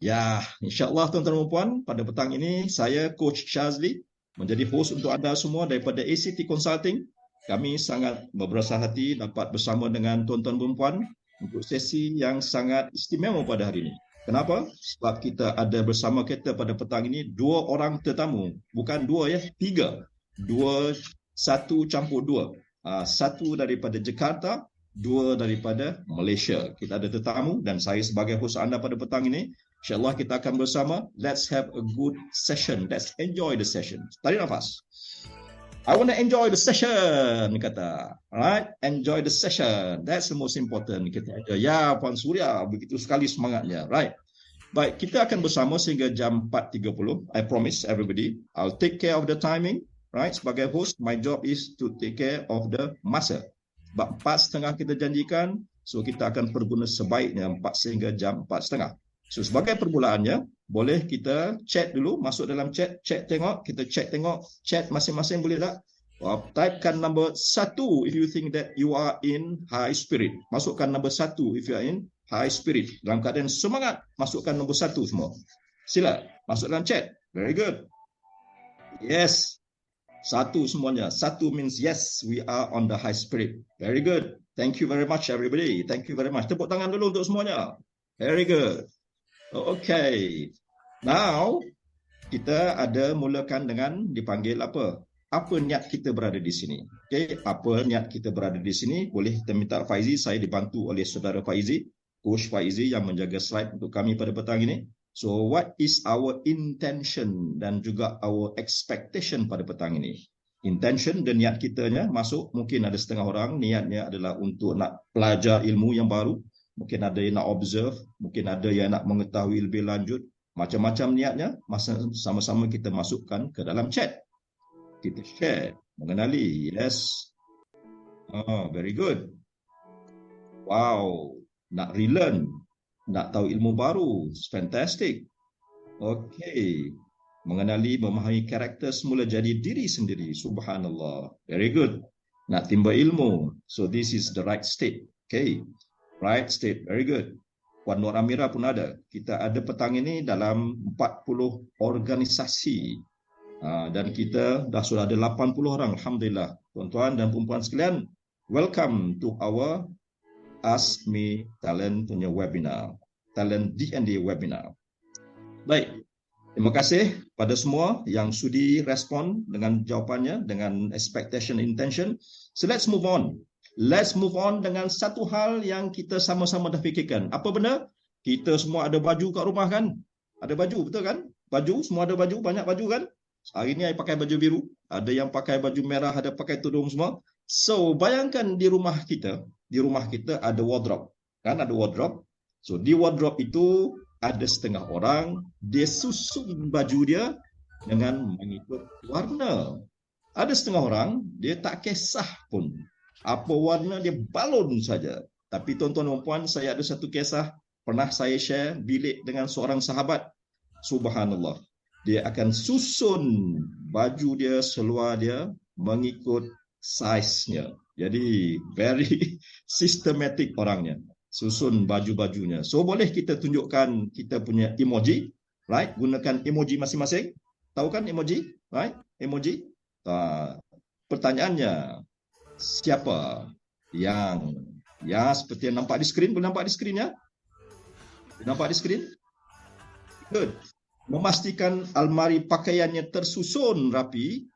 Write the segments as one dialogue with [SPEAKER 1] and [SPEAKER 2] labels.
[SPEAKER 1] Ya, insyaAllah tuan-tuan dan puan, pada petang ini saya Coach Shazli menjadi host untuk anda semua daripada ACT Consulting. Kami sangat berbersah hati dapat bersama dengan tuan-tuan dan puan untuk sesi yang sangat istimewa pada hari ini. Kenapa? Sebab kita ada bersama kita pada petang ini dua orang tetamu. Bukan dua ya, tiga. Dua, satu campur dua. Satu daripada Jakarta, dua daripada Malaysia. Kita ada tetamu dan saya sebagai host anda pada petang ini. InsyaAllah kita akan bersama. Let's have a good session. Let's enjoy the session. Tarik nafas. I want to enjoy the session, kata. Alright, enjoy the session. That's the most important. Kita enjoy. Ya, Puan Surya, begitu sekali semangatnya. Right. Baik, kita akan bersama sehingga jam 4.30. I promise everybody. I'll take care of the timing. Right, sebagai host, my job is to take care of the masa. Sebab 4.30 kita janjikan, so kita akan perguna sebaiknya 4 sehingga jam 4.30. So sebagai permulaannya, boleh kita chat dulu, masuk dalam chat tengok, kita chat tengok, chat masing-masing boleh tak? Typekan nombor 1 if you think that you are in high spirit. Masukkan nombor 1 if you are in high spirit. Dalam keadaan semangat, masukkan nombor 1 semua. Sila, masuk dalam chat. Very good. Yes. 1 semuanya. 1 means yes, we are on the high spirit. Very good. Thank you very much everybody. Thank you very much. Tepuk tangan dulu untuk semuanya. Very good. Okay. Now, kita ada mulakan dengan dipanggil apa? Apa niat kita berada di sini? Okay, apa niat kita berada di sini? Boleh kita minta Faizi, saya dibantu oleh saudara Faizi, Coach Faizi yang menjaga slide untuk kami pada petang ini. So, what is our intention dan juga our expectation pada petang ini? Intention dan niat kitanya masuk, mungkin ada setengah orang niatnya adalah untuk nak belajar ilmu yang baru. Mungkin ada yang nak observe, mungkin ada yang nak mengetahui lebih lanjut. Macam-macam niatnya, sama-sama kita masukkan ke dalam chat. Kita share, mengenali. Yes. Oh, very good. Wow, nak relearn, nak tahu ilmu baru. Fantastic. Okay. Mengenali, memahami karakter semula jadi diri sendiri. Subhanallah. Very good. Nak timba ilmu. So this is the right state. Okay. Right state, very good. Puan Nur Amira pun ada. Kita ada petang ini dalam 40 organisasi. Dan kita sudah ada 80 orang. Alhamdulillah. Tuan-tuan dan perempuan sekalian, welcome to our Ask Me Talent punya webinar. Talent D&D webinar. Baik. Terima kasih pada semua yang sudi respon dengan jawapannya, dengan expectation intention. So let's move on. Let's move on dengan satu hal yang kita sama-sama dah fikirkan. Apa benda? Kita semua ada baju kat rumah kan? Ada baju, betul kan? Baju, semua ada baju, banyak baju kan? Hari ni saya pakai baju biru. Ada yang pakai baju merah, ada pakai tudung semua. So, bayangkan di rumah kita ada wardrobe. Kan ada wardrobe. So, di wardrobe itu ada setengah orang, dia susun baju dia dengan mengikut warna. Ada setengah orang, dia tak kisah pun. Apa warna dia, balon saja. Tapi tuan-tuan dan puan, saya ada satu kisah pernah saya share bilik dengan seorang sahabat. Subhanallah. Dia akan susun baju dia, seluar dia mengikut size-nya. Jadi very systematic orangnya. Susun baju-bajunya. So boleh kita tunjukkan kita punya emoji, right? Gunakan emoji masing-masing. Tahu kan emoji, right? Emoji. Pertanyaannya, siapa yang seperti yang nampak di skrin? Boleh nampak di skrin ya? Nampak di skrin? Good. Memastikan almari pakaiannya tersusun rapi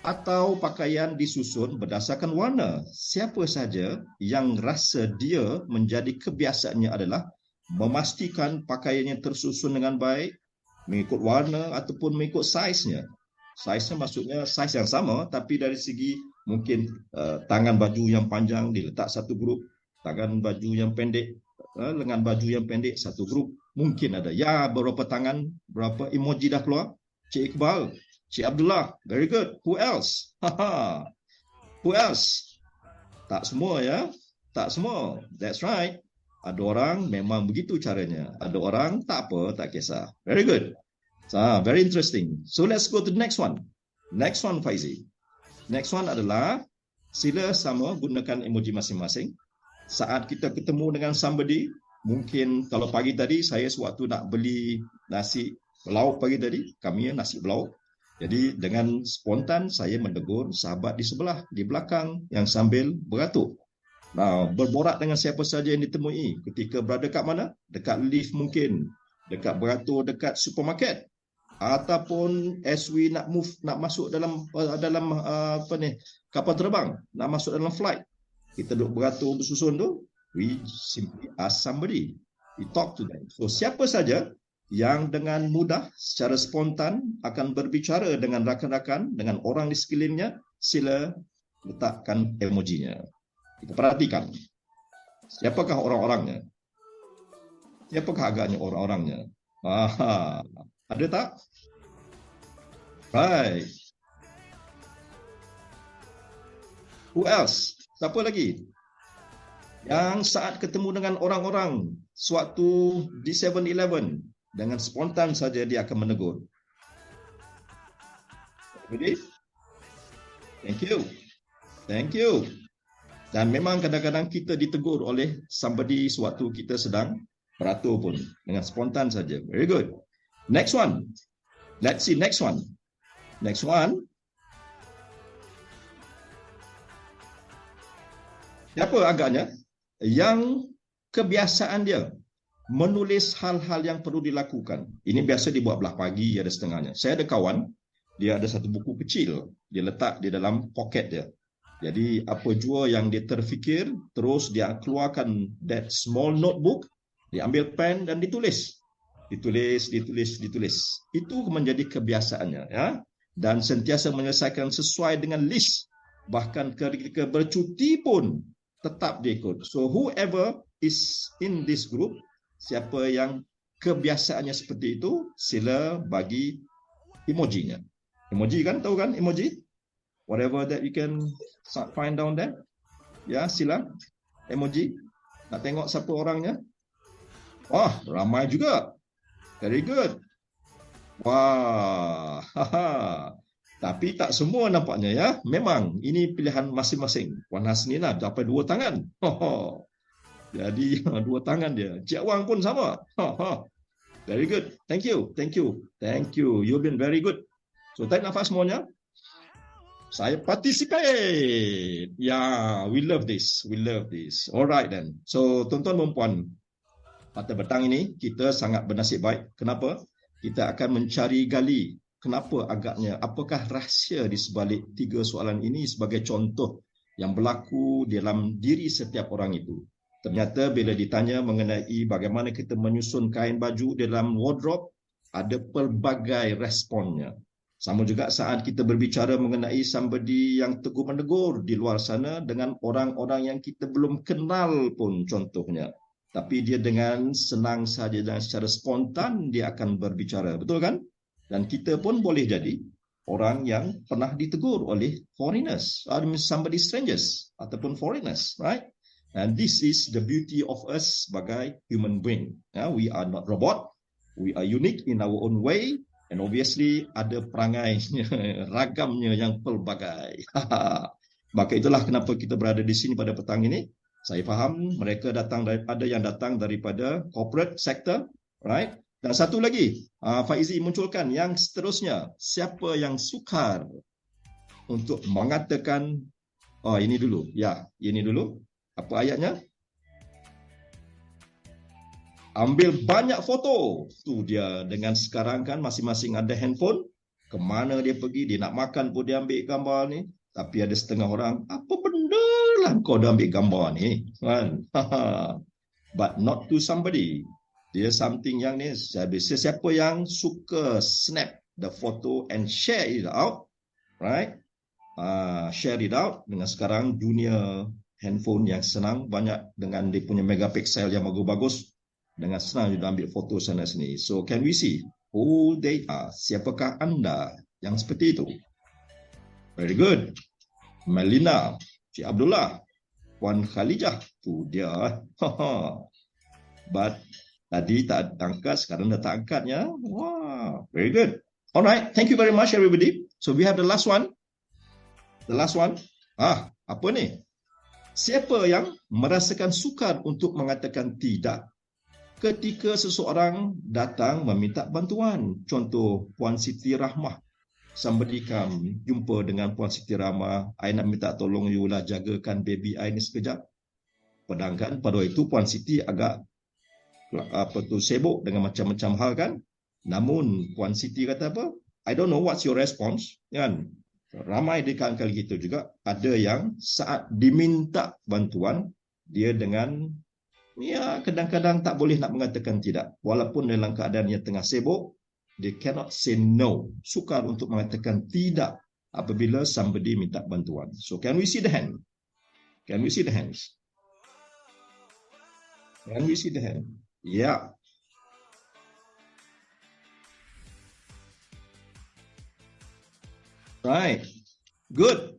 [SPEAKER 1] atau pakaian disusun berdasarkan warna. Siapa saja yang rasa dia menjadi kebiasaannya adalah memastikan pakaiannya tersusun dengan baik, mengikut warna ataupun mengikut saiz-nya. Saiz-nya maksudnya saiz yang sama, tapi dari segi mungkin tangan baju yang panjang diletak satu grup, tangan baju yang pendek, lengan baju yang pendek satu grup. Mungkin ada. Ya, berapa tangan, berapa emoji dah keluar? Cik Iqbal, Cik Abdullah, very good. Who else? Who else? Tak semua ya? Tak semua. That's right. Ada orang memang begitu caranya. Ada orang tak apa, tak kisah. Very good. Very interesting. So let's go to the next one. Next one, Faizi. Next one adalah sila sama gunakan emoji masing-masing. Saat kita ketemu dengan somebody, Mungkin kalau pagi tadi saya sewaktu nak beli nasi lauk pagi tadi, kami nasi belauk. Jadi dengan spontan saya menegur sahabat di sebelah, di belakang yang sambil beratur. Nah, berborak dengan siapa saja yang ditemui ketika berada kat mana? Dekat lift mungkin, dekat beratur dekat supermarket, ataupun as we nak move, nak masuk kapal terbang, nak masuk dalam flight, kita duduk beratur bersusun tu, we simply ask somebody, we talk to them. So siapa saja yang dengan mudah secara spontan akan berbicara dengan rakan-rakan, dengan orang di sekelilingnya, sila letakkan emojinya. Kita perhatikan siapakah orang-orangnya, siapakah agaknya orang-orangnya. Ada tak? Right. Who else? Siapa lagi? Yang saat ketemu dengan orang-orang sewaktu di 7-Eleven, dengan spontan saja dia akan menegur. Ready? Thank you. Thank you. Dan memang kadang-kadang kita ditegur oleh somebody sewaktu kita sedang beratur pun, dengan spontan saja. Very good. Next one. Let's see next one. Next one. Siapa agaknya yang kebiasaan dia menulis hal-hal yang perlu dilakukan? Ini biasa dibuat belah pagi, ada setengahnya. Saya ada kawan, dia ada satu buku kecil, dia letak di dalam poket dia. Jadi apa jua yang dia terfikir, terus dia keluarkan that small notebook, dia ambil pen dan ditulis. Ditulis. Itu menjadi kebiasaannya, ya. Dan sentiasa menyelesaikan sesuai dengan list. Bahkan ketika bercuti pun tetap dia ikut. So whoever is in this group, siapa yang kebiasaannya seperti itu, sila bagi emojinya. Emoji kan, tahu kan emoji? Whatever that you can find down there. Ya, sila emoji. Nak tengok siapa orangnya? Wah, ramai juga. Very good. Wah, tapi tak semua nampaknya, ya. Memang ini pilihan masing-masing. Puan Hasnina dapat 2 tangan. Jadi 2 tangan dia. Cik Wang pun sama. Very good. Thank you. You've been very good. So tarik nafas semuanya. Saya participate. We love this. Alright then. So tuan-tuan dan puan, pada petang ini kita sangat bernasib baik. Kenapa? Kita akan mencari gali kenapa agaknya, apakah rahsia di sebalik 3 soalan ini sebagai contoh yang berlaku dalam diri setiap orang itu. Ternyata bila ditanya mengenai bagaimana kita menyusun kain baju dalam wardrobe, ada pelbagai responnya. Sama juga saat kita berbicara mengenai somebody yang tegur menegur di luar sana dengan orang-orang yang kita belum kenal pun contohnya. Tapi dia dengan senang saja dan secara spontan dia akan berbicara. Betul kan? Dan kita pun boleh jadi orang yang pernah ditegur oleh foreigners, somebody strangers ataupun foreigners, right? And this is the beauty of us sebagai human being. We are not robot. We are unique in our own way. And obviously ada perangainya, ragamnya yang pelbagai. Maka itulah kenapa kita berada di sini pada petang ini. Saya faham mereka ada yang datang daripada corporate sector, right? Dan satu lagi, Faizi munculkan yang seterusnya. Siapa yang sukar untuk mengatakan, ini dulu. Ya, ini dulu. Apa ayatnya? Ambil banyak foto. Tu dia, dengan sekarang kan masing-masing ada handphone. Kemana dia pergi, dia nak makan pun dia ambil gambar ni. Tapi ada setengah orang, apa benda lah kau dah ambil gambar ni? Kan? But not to somebody. Dia something yang ni, siapa yang suka snap the photo and share it out, right? Share it out. Dengan sekarang dunia handphone yang senang, banyak dengan dia punya megapixel yang bagus-bagus. Dengan senang dia ambil foto sana sini. So can we see who they are? Siapakah anda yang seperti itu? Very good. Melina, Cik Abdullah, Puan Khalijah, tu dia. But tadi tak angkat, sekarang dah tak angkatnya. Wow, very good. Alright, thank you very much everybody. So we have the last one. Apa ni? Siapa yang merasakan sukar untuk mengatakan tidak? ketika seseorang datang meminta bantuan. Contoh, Puan Siti Rahmah. Somebody come, jumpa dengan Puan Siti Rahmah, I nak minta tolong you lah jagakan baby I ni sekejap. Sedangkan pada itu Puan Siti agak sibuk dengan macam-macam hal kan. Namun Puan Siti kata apa? I don't know what's your response, kan? Ramai di kalangan kita juga ada yang saat diminta bantuan, dia dengan kadang-kadang tak boleh nak mengatakan tidak. Walaupun dalam keadaan yang tengah sibuk, they cannot say no. Sukar untuk mengatakan tidak apabila somebody minta bantuan. So can we see the hand? Can we see the hands? Can we see the hand? Yeah. Right. Good.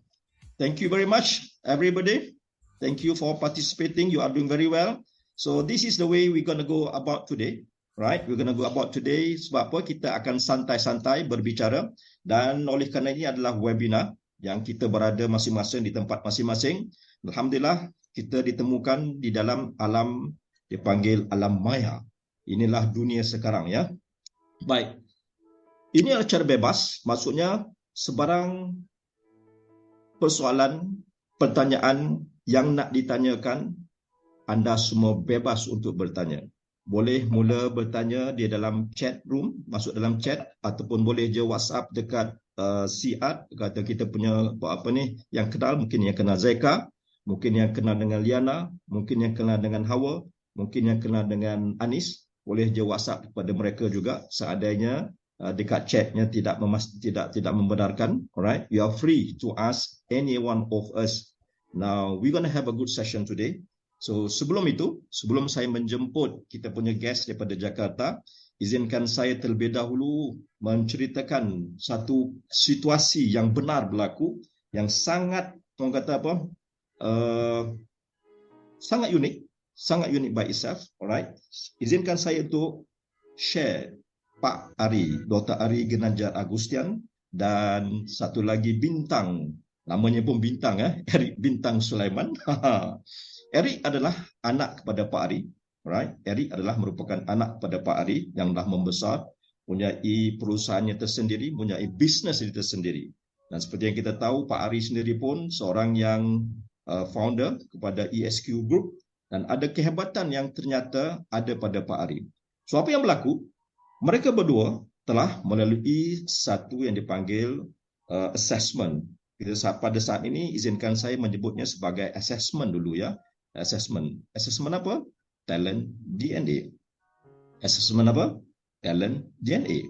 [SPEAKER 1] Thank you very much, everybody. Thank you for participating. You are doing very well. So this is the way we're going to go about today. Right? We're going to go about today. Sebab apa? Kita akan santai-santai berbicara. Dan oleh kerana ini adalah webinar yang kita berada masing-masing di tempat masing-masing. Alhamdulillah, kita ditemukan di dalam alam, dipanggil alam maya. Inilah dunia sekarang, ya. Baik. Ini adalah cara bebas. Maksudnya, sebarang persoalan, pertanyaan yang nak ditanyakan, anda semua bebas untuk bertanya. Boleh mula bertanya di dalam chat room, masuk dalam chat, ataupun boleh je WhatsApp dekat Siat, kata kita punya apa ni, yang kenal, mungkin yang kenal Zaika, mungkin yang kenal dengan Liana, mungkin yang kenal dengan Hawa, mungkin yang kenal dengan Anis, boleh je WhatsApp kepada mereka juga seadanya dekat chatnya tidak membenarkan. Alright, you are free to ask any one of us. Now we're going to have a good session today. So sebelum itu, sebelum saya menjemput kita punya guest daripada Jakarta, izinkan saya terlebih dahulu menceritakan satu situasi yang benar berlaku, yang sangat, orang kata apa, sangat unik by itself. Alright, izinkan saya untuk share Pak Ari, Dr. Ari Ginanjar Agustian, dan satu lagi bintang, namanya pun bintang, Eric Bintang Sulaiman. Eric adalah anak kepada Pak Ari. Right? Eric adalah merupakan anak kepada Pak Ari yang dah membesar, mempunyai perusahaannya tersendiri, mempunyai bisnes tersendiri. Dan seperti yang kita tahu, Pak Ari sendiri pun seorang yang founder kepada ESQ Group, dan ada kehebatan yang ternyata ada pada Pak Ari. So apa yang berlaku? Mereka berdua telah melalui satu yang dipanggil assessment. Pada saat ini, izinkan saya menyebutnya sebagai assessment dulu, ya. Assessment. Assessment apa? Talent DNA. Assessment apa? Talent DNA.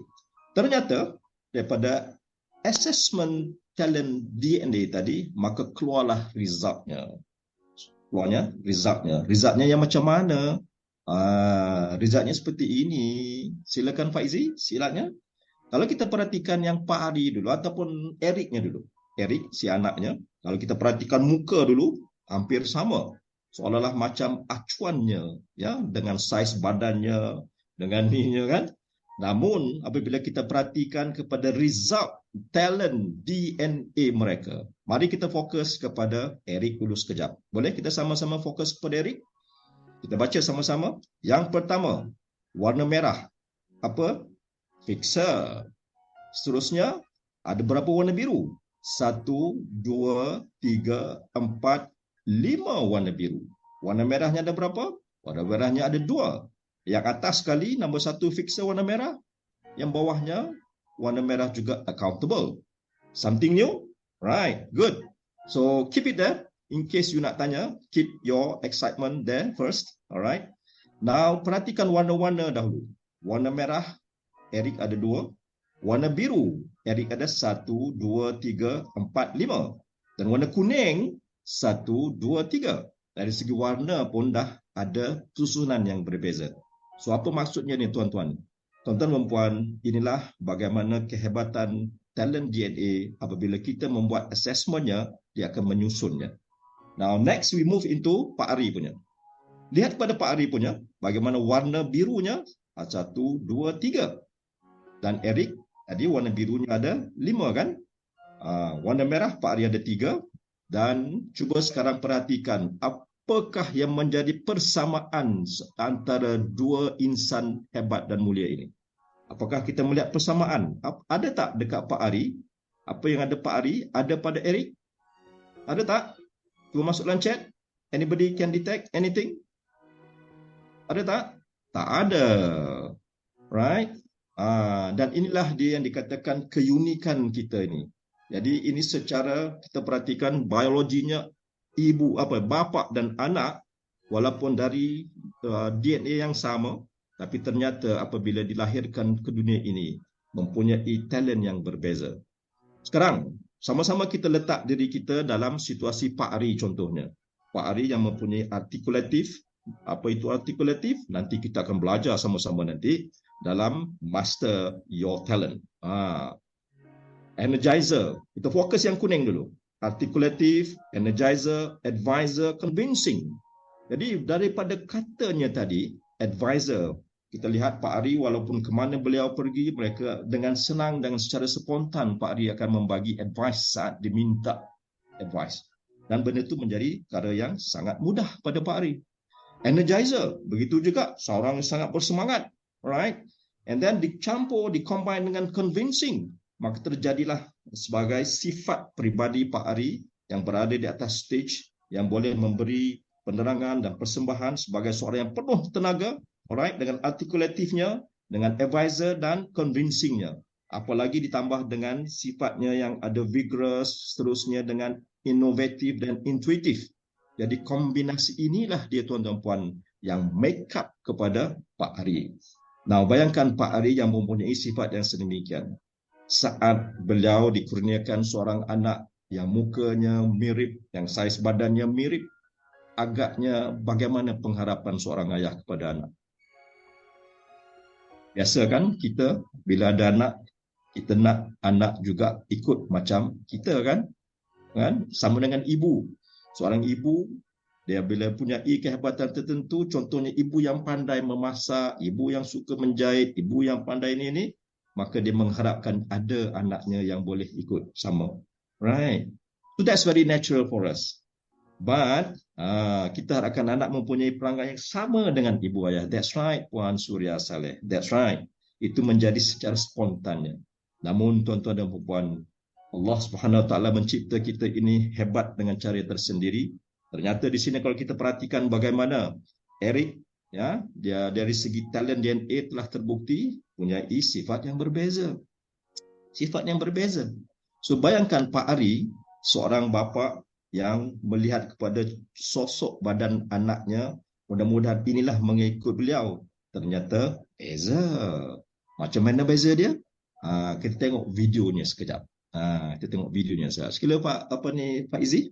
[SPEAKER 1] Ternyata daripada assessment talent DNA tadi, maka keluarlah resultnya. Resultnya yang macam mana? Resultnya seperti ini. Silakan Faizi, silakannya. Kalau kita perhatikan yang Pak Ari dulu ataupun Ericnya dulu. Eric, si anaknya, kalau kita perhatikan muka dulu, hampir sama. Seolah-olah macam acuannya, ya, dengan saiz badannya, dengan ininya kan. Namun apabila kita perhatikan kepada result talent DNA mereka, mari kita fokus kepada Eric dulu sekejap. Boleh kita sama-sama fokus kepada Eric? Kita baca sama-sama. Yang pertama, warna merah. Apa? Fixer. Seterusnya, ada berapa warna biru? 1, 2, 3, 4, 5 warna biru. Warna merahnya ada berapa? Warna merahnya ada 2. Yang atas sekali, nombor 1 fixer warna merah. Yang bawahnya, warna merah juga accountable. Something new? Right, good. So, keep it there. In case you nak tanya, keep your excitement there first. Alright. Now, perhatikan warna-warna dahulu. Warna merah, Eric ada 2. Warna biru, Eric ada 1, 2, 3, 4, 5. Dan warna kuning, 1, 2, 3. Dari segi warna pun dah ada susunan yang berbeza. So apa maksudnya ni tuan-tuan? Tuan-tuan dan puan, inilah bagaimana kehebatan talent DNA apabila kita membuat assessmentnya, dia akan menyusunnya. Now next we move into Pak Ari punya. Lihat pada Pak Ari punya, bagaimana warna birunya 1, 2, 3. Dan Eric, tadi warna birunya ada 5 kan? Warna merah Pak Ari ada 3. Dan cuba sekarang perhatikan apakah yang menjadi persamaan antara dua insan hebat dan mulia ini? Apakah kita melihat persamaan? Ada tak dekat Pak Ari? Apa yang ada Pak Ari, ada pada Eric? Ada tak? Cuba masuk dalam chat. Anybody can detect anything? Ada tak? Tak ada. Right? Dan inilah dia yang dikatakan keunikan kita ini. Jadi ini secara kita perhatikan biologinya bapa dan anak walaupun dari DNA yang sama, tapi ternyata apabila dilahirkan ke dunia ini mempunyai talent yang berbeza. Sekarang sama-sama kita letak diri kita dalam situasi Pak Ari contohnya. Pak Ari yang mempunyai artikulatif. Apa itu artikulatif? Nanti kita akan belajar sama-sama nanti dalam master your talent. Energizer. Kita fokus yang kuning dulu. Artikulatif, energizer, advisor, convincing. Jadi daripada katanya tadi, advisor, kita lihat Pak Ari walaupun ke mana beliau pergi, mereka dengan senang, dengan secara spontan Pak Ari akan membagi advice saat diminta advice. Dan benda itu menjadi perkara yang sangat mudah pada Pak Ari. Energizer, begitu juga seorang yang sangat bersemangat, right? And then dikombine dengan convincing, maka terjadilah sebagai sifat peribadi Pak Ari yang berada di atas stage yang boleh memberi penerangan dan persembahan sebagai seorang yang penuh tenaga, alright, dengan artikulatifnya, dengan advisor dan convincingnya. Apalagi ditambah dengan sifatnya yang ada vigorous, seterusnya dengan inovatif dan intuitif. Jadi kombinasi inilah dia tuan dan puan yang make up kepada Pak Ari. Nah, bayangkan Pak Ari yang mempunyai sifat yang sedemikian. Saat beliau dikurniakan seorang anak yang mukanya mirip, yang saiz badannya mirip, agaknya bagaimana pengharapan seorang ayah kepada anak? Biasa kan kita bila ada anak, kita nak anak juga ikut macam kita kan? Sama dengan ibu. Seorang ibu, dia bila punya kehebatan tertentu, contohnya ibu yang pandai memasak, ibu yang suka menjahit, ibu yang pandai ini, maka dia mengharapkan ada anaknya yang boleh ikut sama. Right. So that's very natural for us. But kita harapkan anak mempunyai perangai yang sama dengan ibu ayah. That's right, Puan Suria Saleh. That's right. Itu menjadi secara spontannya. Namun tuan-tuan dan puan, Allah Subhanahu Wa Taala mencipta kita ini hebat dengan cara tersendiri. Ternyata di sini kalau kita perhatikan bagaimana Eric, ya, dia dari segi talent DNA telah terbukti punya sifat yang berbeza. Sifat yang berbeza. So bayangkan Pak Ari, seorang bapa yang melihat kepada sosok badan anaknya, mudah-mudahan inilah mengikut beliau. Ternyata beza. Macam mana beza dia? Kita tengok videonya sekejap. Kita tengok videonya. Sekali Pak Izzy,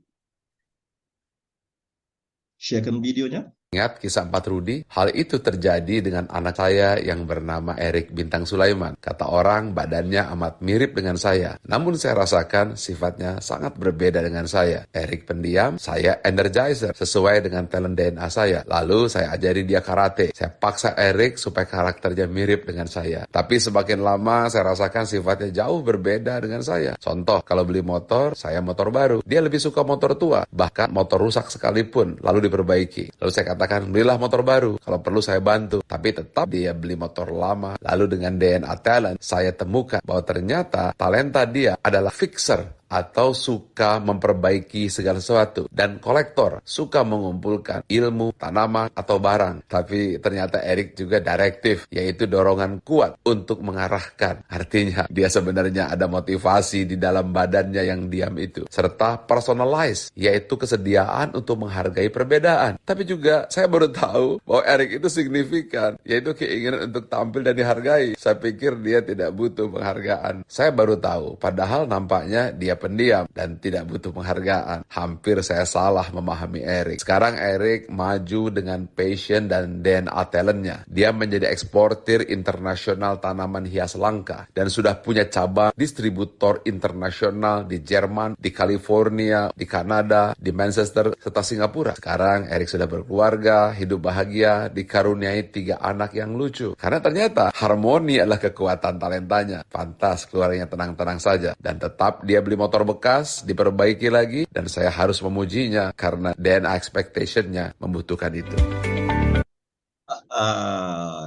[SPEAKER 1] sharekan videonya.
[SPEAKER 2] Ingat kisah Pak Rudi? Hal itu terjadi dengan anak saya yang bernama Eric Bintang Sulaiman. Kata orang badannya amat mirip dengan saya. Namun saya rasakan sifatnya sangat berbeda dengan saya. Eric pendiam, saya energizer sesuai dengan talent DNA saya. Lalu saya ajari dia karate. Saya paksa Eric supaya karakternya mirip dengan saya. Tapi semakin lama saya rasakan sifatnya jauh berbeda dengan saya. Contoh, kalau beli motor, saya motor baru. Dia lebih suka motor tua. Bahkan motor rusak sekalipun, lalu diperbaiki. Lalu saya katakan, belilah motor baru, kalau perlu saya bantu. Tapi tetap dia beli motor lama. Lalu dengan DNA talent, saya temukan bahwa ternyata talenta dia adalah fixer atau suka memperbaiki segala sesuatu. Dan kolektor suka mengumpulkan ilmu, tanaman, atau barang. Tapi ternyata Eric juga direktif, yaitu dorongan kuat untuk mengarahkan. Artinya dia sebenarnya ada motivasi di dalam badannya yang diam itu. Serta personalize, yaitu kesediaan untuk menghargai perbedaan. Tapi juga saya baru tahu bahwa Eric itu signifikan, yaitu keinginan untuk tampil dan dihargai. Saya pikir dia tidak butuh penghargaan. Saya baru tahu, padahal nampaknya dia pendiam dan tidak butuh penghargaan. Hampir saya salah memahami Eric. Sekarang Eric maju dengan passion dan DNA talentnya. Dia menjadi eksportir internasional tanaman hias langka dan sudah punya cabang distributor internasional di Jerman, di California, di Kanada, di Manchester, serta Singapura. Sekarang Eric sudah berkeluarga, hidup bahagia, dikaruniai 3 anak yang lucu. Karena ternyata harmoni adalah kekuatan talentanya. Pantas keluarganya tenang-tenang saja dan tetap dia beli motor motor bekas, diperbaiki lagi, dan saya harus memujinya karena DNA expectation-nya membutuhkan itu.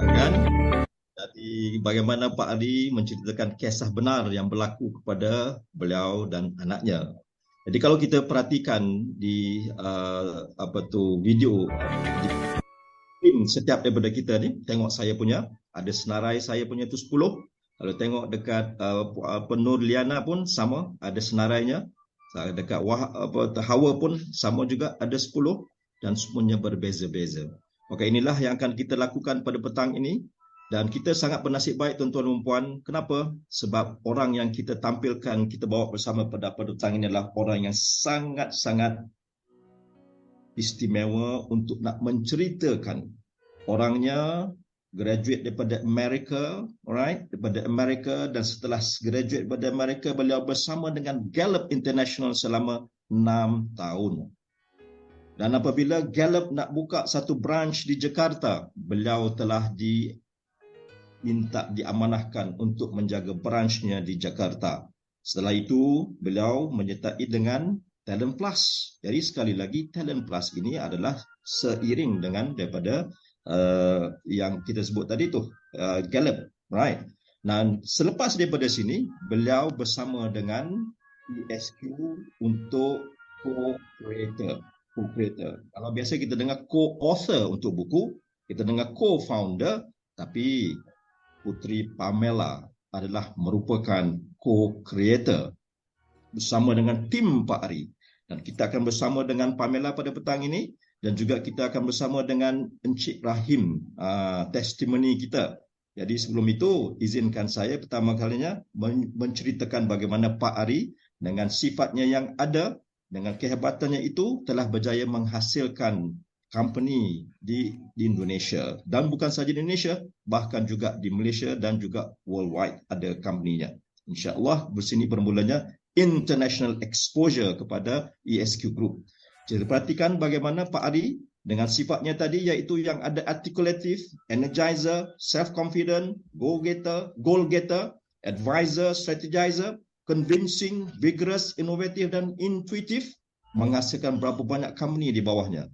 [SPEAKER 1] Kan? Jadi bagaimana Pak Adi menceritakan kisah benar yang berlaku kepada beliau dan anaknya. Jadi kalau kita perhatikan di video di setiap daripada kita ni, tengok saya punya, ada senarai saya punya tu 10. Kalau tengok dekat Nur Liana pun sama, ada senarainya. Dekat Hawa pun sama juga, ada 10 dan semuanya berbeza-beza. Maka inilah yang akan kita lakukan pada petang ini. Dan kita sangat bernasib baik tuan-tuan dan puan. Kenapa? Sebab orang yang kita tampilkan, kita bawa bersama pada petang ini adalah orang yang sangat-sangat istimewa untuk nak menceritakan. Orangnya graduate daripada Amerika, alright, daripada Amerika, dan setelah graduate daripada Amerika, beliau bersama dengan Gallup International selama 6 tahun. Dan apabila Gallup nak buka satu branch di Jakarta, beliau telah diamanahkan untuk menjaga branchnya di Jakarta. Setelah itu, beliau menyertai dengan Talent Plus. Jadi sekali lagi, Talent Plus ini adalah seiring dengan daripada yang kita sebut tadi tu, Gallup, right? Dan selepas daripada sini, beliau bersama dengan ESQ untuk co-creator. Kalau biasa kita dengar co-author untuk buku, kita dengar co-founder, tapi Puteri Pamela adalah merupakan co-creator bersama dengan tim Pak Ari. Dan kita akan bersama dengan Pamela pada petang ini, dan juga kita akan bersama dengan Encik Rahim, testimoni kita. Jadi sebelum itu, izinkan saya pertama kalinya menceritakan bagaimana Pak Ari dengan sifatnya yang ada, dengan kehebatannya itu telah berjaya menghasilkan company di Indonesia. Dan bukan sahaja di Indonesia, bahkan juga di Malaysia dan juga worldwide ada company-nya. InsyaAllah bersini bermulanya international exposure kepada ESQ Group. Jadi perhatikan bagaimana Pak Adi dengan sifatnya tadi, iaitu yang ada articulative, energizer, self-confident, goal-getter, advisor, strategizer, convincing, vigorous, innovative dan intuitive, menghasilkan berapa banyak company di bawahnya.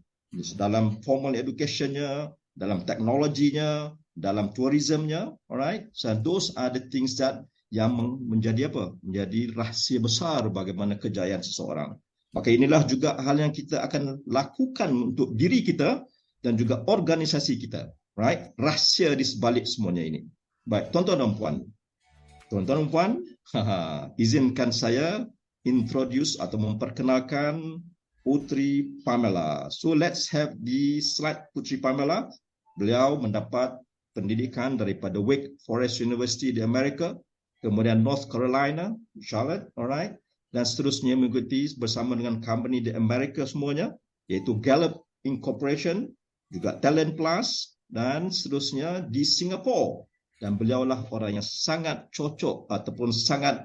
[SPEAKER 1] Dalam formal educationnya, dalam teknologinya, dalam tourismnya, alright? So those are the things that yang menjadi apa? Menjadi rahsia besar bagaimana kejayaan seseorang. Maka inilah juga hal yang kita akan lakukan untuk diri kita dan juga organisasi kita, right? Rahsia di sebalik semuanya ini. Baik, tuan-tuan dan puan. Tuan-tuan dan puan, izinkan saya introduce atau memperkenalkan Puteri Pamela. So let's have the slide Puteri Pamela. Beliau mendapat pendidikan daripada Wake Forest University di Amerika, kemudian North Carolina, Charlotte, alright, dan seterusnya mengikuti bersama dengan company di Amerika semuanya, iaitu Gallup Incorporation, juga Talent Plus, dan seterusnya di Singapura. Dan beliaulah orang yang sangat cocok ataupun sangat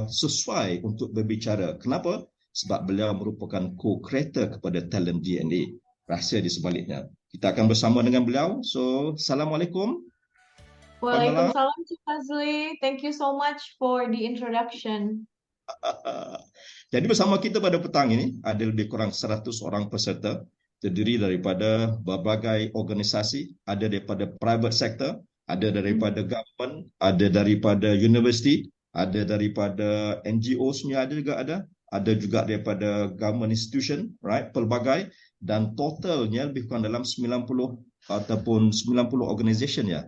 [SPEAKER 1] sesuai untuk berbicara. Kenapa? Sebab beliau merupakan co-creator kepada Talent DNA. Rahsia di sebaliknya. Kita akan bersama dengan beliau. So, Assalamualaikum.
[SPEAKER 3] Waalaikumsalam, Cik Fazli. Thank you so much for the introduction.
[SPEAKER 1] Jadi bersama kita pada petang ini ada lebih kurang 100 orang peserta, terdiri daripada berbagai organisasi, ada daripada private sector, ada daripada government, ada daripada university, ada daripada NGO-nya ada juga daripada government institution, right, pelbagai, dan totalnya lebih kurang dalam 90 ataupun 90 organisation ya.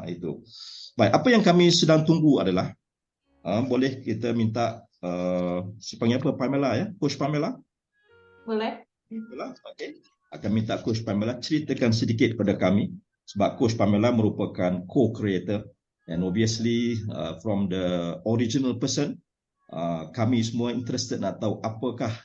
[SPEAKER 1] Itu. Baik, apa yang kami sedang tunggu adalah boleh kita minta panggil apa, Pamela ya, Coach Pamela?
[SPEAKER 3] Boleh.
[SPEAKER 1] Okey. Akan minta Coach Pamela ceritakan sedikit kepada kami, sebab Coach Pamela merupakan co-creator and obviously from the original person, kami semua interested nak tahu apakah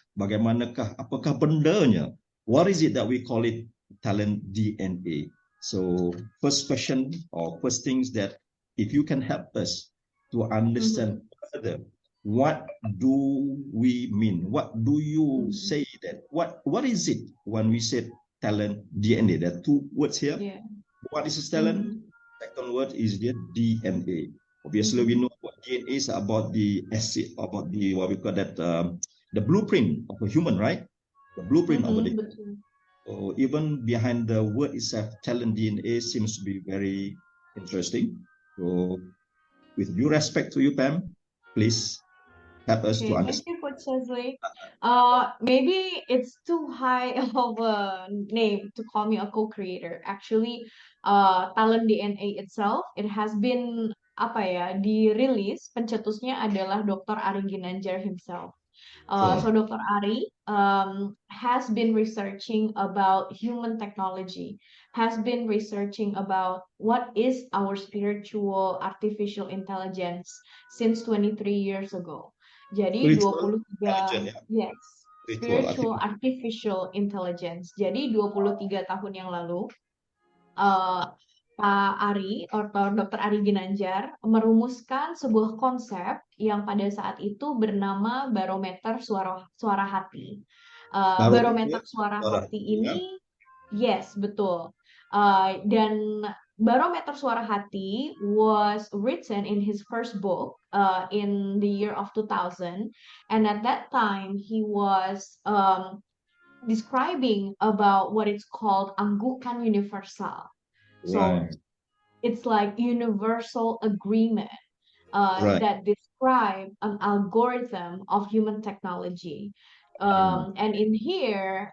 [SPEAKER 1] bendanya, what is it that we call it Talent DNA. So first question or first things that if you can help us to understand further, what do we mean? What do you say that? What is it when we say talent DNA? There are two words here.
[SPEAKER 3] Yeah.
[SPEAKER 1] What is talent? Second word is the DNA. Obviously, we know what DNA is about the essence, about the what we call that the blueprint of a human, right? The blueprint of a DNA.
[SPEAKER 3] Betul.
[SPEAKER 1] So even behind the word itself, talent DNA seems to be very interesting. So with due respect to you, Pam, please help us to
[SPEAKER 3] Okay, thank
[SPEAKER 1] understand.
[SPEAKER 3] you, Coach Leslie. Maybe it's too high of a name to call me a co-creator. Actually, Talent DNA itself, it has been apa ya, dirilis pencetusnya adalah Dr. Ari Ginanjar himself.
[SPEAKER 1] Sure.
[SPEAKER 3] So Dr. Ari has been researching about human technology, has been researching about what is our spiritual artificial intelligence since 23 years ago. Jadi
[SPEAKER 1] Spiritual
[SPEAKER 3] 23,
[SPEAKER 1] intelligence, ya.
[SPEAKER 3] yes,
[SPEAKER 1] Spiritual
[SPEAKER 3] spiritual
[SPEAKER 1] artificial.
[SPEAKER 3] artificial intelligence. Jadi 23 tahun yang lalu, eh, Pak Ari atau Dr. Ari Ginanjar merumuskan sebuah konsep yang pada saat itu bernama barometer suara hati. Barometer
[SPEAKER 1] Barometer
[SPEAKER 3] suara
[SPEAKER 1] suara
[SPEAKER 3] hati
[SPEAKER 1] hati, ya.
[SPEAKER 3] ini, yes, betul. Dan barometer suara hati was written in his first book in the year of 2000, and at that time he was describing about what it's called anggukan universal. So
[SPEAKER 1] Right,
[SPEAKER 3] it's like universal agreement
[SPEAKER 1] right.
[SPEAKER 3] that describe an algorithm of human technology.
[SPEAKER 1] Hmm.
[SPEAKER 3] And in here,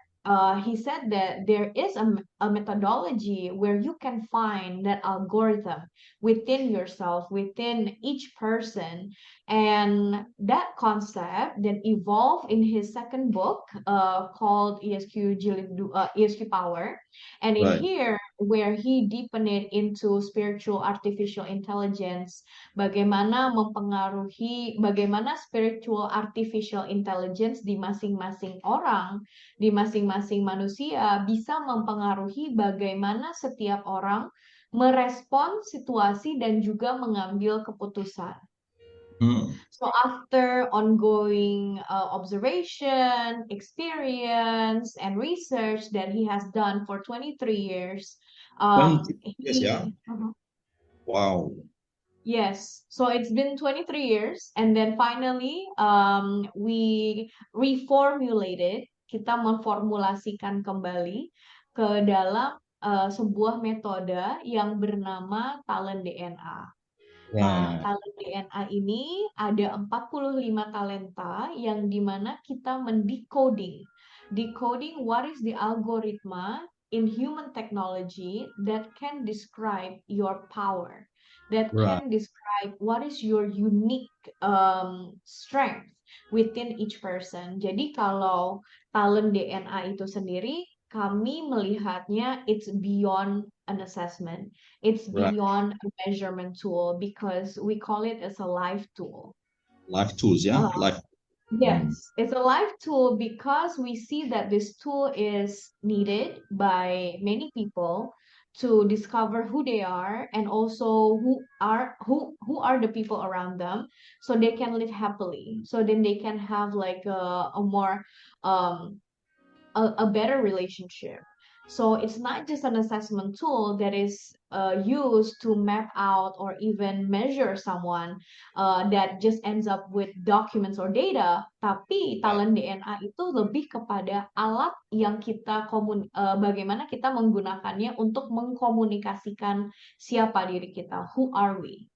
[SPEAKER 3] he said that there is a methodology where you can find that algorithm within yourself, within each person. And that concept then evolved in his second book called ESQ Power. And in
[SPEAKER 1] Right.
[SPEAKER 3] here, where he deepened it into spiritual artificial intelligence, bagaimana spiritual artificial intelligence di masing-masing orang, di masing-masing manusia bisa mempengaruhi bagaimana setiap orang merespon situasi dan juga mengambil keputusan.
[SPEAKER 1] Hmm.
[SPEAKER 3] So after ongoing observation, experience, and research that he has done for 23 years,
[SPEAKER 1] 20 years, ya.
[SPEAKER 3] he
[SPEAKER 1] Wow.
[SPEAKER 3] Yes, so it's been 23 years, and then finally we reformulated, kita memformulasikan kembali ke dalam sebuah metode yang bernama Talent DNA. Nah,
[SPEAKER 1] Right.
[SPEAKER 3] talent DNA ini ada 45 talenta yang dimana kita decoding what is the algoritma in human technology that can describe your power, that
[SPEAKER 1] Right.
[SPEAKER 3] can describe what is your unique strength within each person. Jadi kalau talent DNA itu sendiri, kami melihatnya it's beyond an assessment. It's
[SPEAKER 1] Right.
[SPEAKER 3] beyond a measurement tool because we call it as a life tool.
[SPEAKER 1] Life tools, ya.
[SPEAKER 3] Uh,
[SPEAKER 1] Life.
[SPEAKER 3] yes, it's a life tool because we see that this tool is needed by many people to discover who they are and also who are the people around them so they can live happily. So then they can have like a more um a better relationship. So it's not just an assessment tool that is used to map out or even measure someone that just ends up with documents or data, tapi
[SPEAKER 1] Right.
[SPEAKER 3] talent DNA itu lebih kepada alat yang bagaimana kita menggunakannya untuk mengkomunikasikan siapa diri kita, who are we?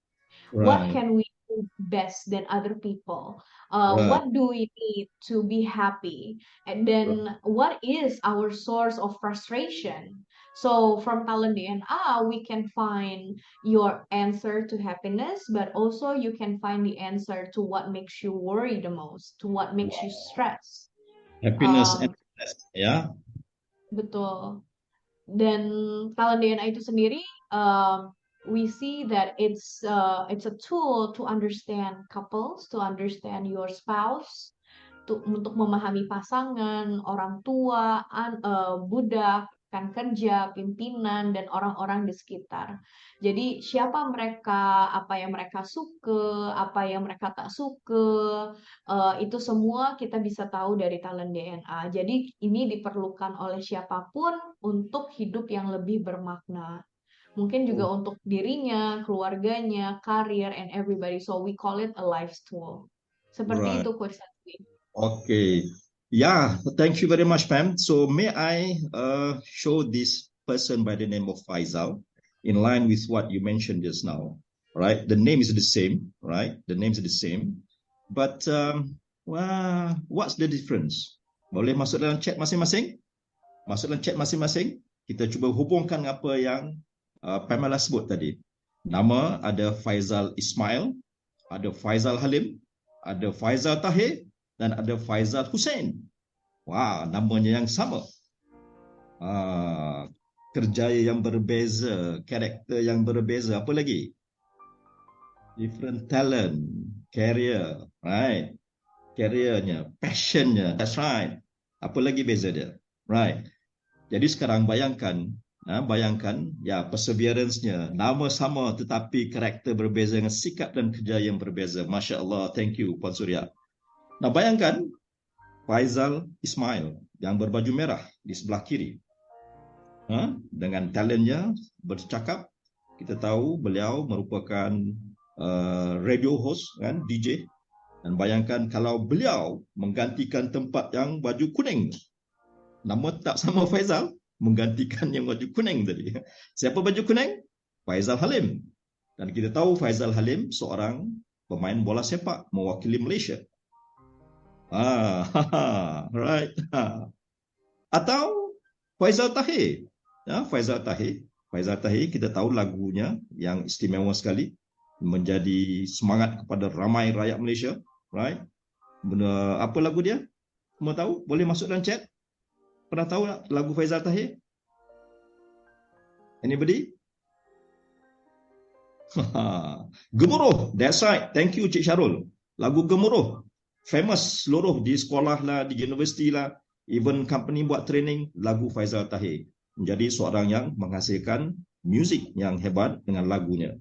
[SPEAKER 3] What
[SPEAKER 1] Right.
[SPEAKER 3] can we do best than other people?
[SPEAKER 1] Right.
[SPEAKER 3] What do we need to be happy? And then what is our source of frustration? So from Talent DNA, we can find your answer to happiness, but also you can find the answer to what makes you worry the most, to what makes you stress.
[SPEAKER 1] Happiness and
[SPEAKER 3] Um,
[SPEAKER 1] success, ya.
[SPEAKER 3] betul. Dan talent DNA itu sendiri, we see that it's a tool to understand couples, to understand your spouse, untuk memahami pasangan, orang tua, budak, rekan kerja, pimpinan, dan orang-orang di sekitar. Jadi siapa mereka, apa yang mereka suka, apa yang mereka tak suka, itu semua kita bisa tahu dari talent DNA. Jadi ini diperlukan oleh siapapun untuk hidup yang lebih bermakna, Mungkin juga
[SPEAKER 1] Oh,
[SPEAKER 3] untuk dirinya, keluarganya, karir, and everybody. So we call it a life tool. Seperti
[SPEAKER 1] right.
[SPEAKER 3] itu, Coach Santi.
[SPEAKER 1] Okay. Yeah, thank you very much, Pam. So may I show this person by the name of Faisal in line with what you mentioned just now, right? The name is the same, right? The names are the same. But well, what's the difference? Boleh masuk dalam chat masing-masing? Masuk dalam chat masing-masing. Kita cuba hubungkan apa yang Pamela sebut tadi. Nama ada Faizal Ismail, ada Faizal Halim, ada Faizal Tahir, dan ada Faizal Hussein. Wah, namanya yang sama. Ah, kerjaya yang berbeza, karakter yang berbeza. Apa lagi? Different talent, career, right? Careernya, passionnya, that's right. Apa lagi beza dia? Right. Jadi sekarang bayangkan ya perseverance-nya, nama sama tetapi karakter berbeza dengan sikap dan kerja yang berbeza. Masya Allah, thank you Puan Surya. Nah bayangkan Faizal Ismail yang berbaju merah di sebelah kiri, dengan talentnya bercakap, kita tahu beliau merupakan radio host kan, DJ. Dan bayangkan kalau beliau menggantikan tempat yang baju kuning, nama tak sama Faizal, menggantikan yang baju kuning tadi. Siapa baju kuning? Faizal Halim. Dan kita tahu Faizal Halim seorang pemain bola sepak mewakili Malaysia. Right. Atau Faizal Tahir. Ya, Faizal Tahir kita tahu lagunya yang istimewa sekali, menjadi semangat kepada ramai rakyat Malaysia, right? Apa lagu dia? Semua tahu? Boleh masuk dalam chat. Pernah tahu tak lagu Faizal Tahir? Anybody? Gemuruh. That's right. Thank you Cik Syarul. Lagu Gemuruh. Famous seluruh di sekolah lah, di universiti lah, even company buat training, lagu Faizal Tahir. Menjadi seorang yang menghasilkan muzik yang hebat dengan lagunya.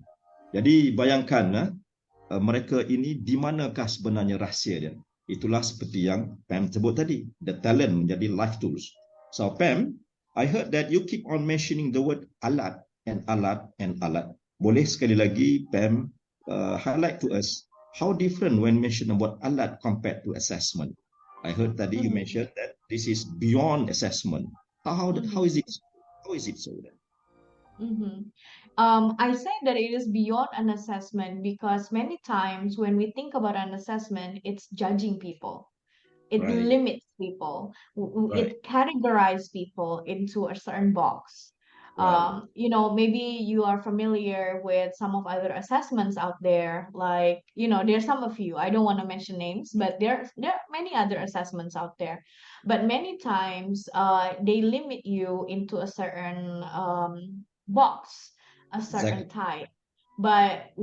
[SPEAKER 1] Jadi bayangkan mereka ini di manakah sebenarnya rahsia dia. Itulah seperti yang Pam sebut tadi. The talent menjadi life tools. So Pam, I heard that you keep on mentioning the word alat and alat and alat. Boleh sekali lagi Pam highlight to us how different when mention about alat compared to assessment. I heard tadi you mentioned that this is beyond assessment. How is it? How is it so then?
[SPEAKER 3] I say that it is beyond an assessment because many times when we think about an assessment, it's judging people. It
[SPEAKER 1] Right.
[SPEAKER 3] limits people. It categorizes people into a certain box.
[SPEAKER 1] Right.
[SPEAKER 3] Maybe you are familiar with some of other assessments out there. Like, there's some of you. I don't want to mention names, but there are many other assessments out there. But many times, they limit you into a certain box, a certain
[SPEAKER 1] Exactly.
[SPEAKER 3] type. But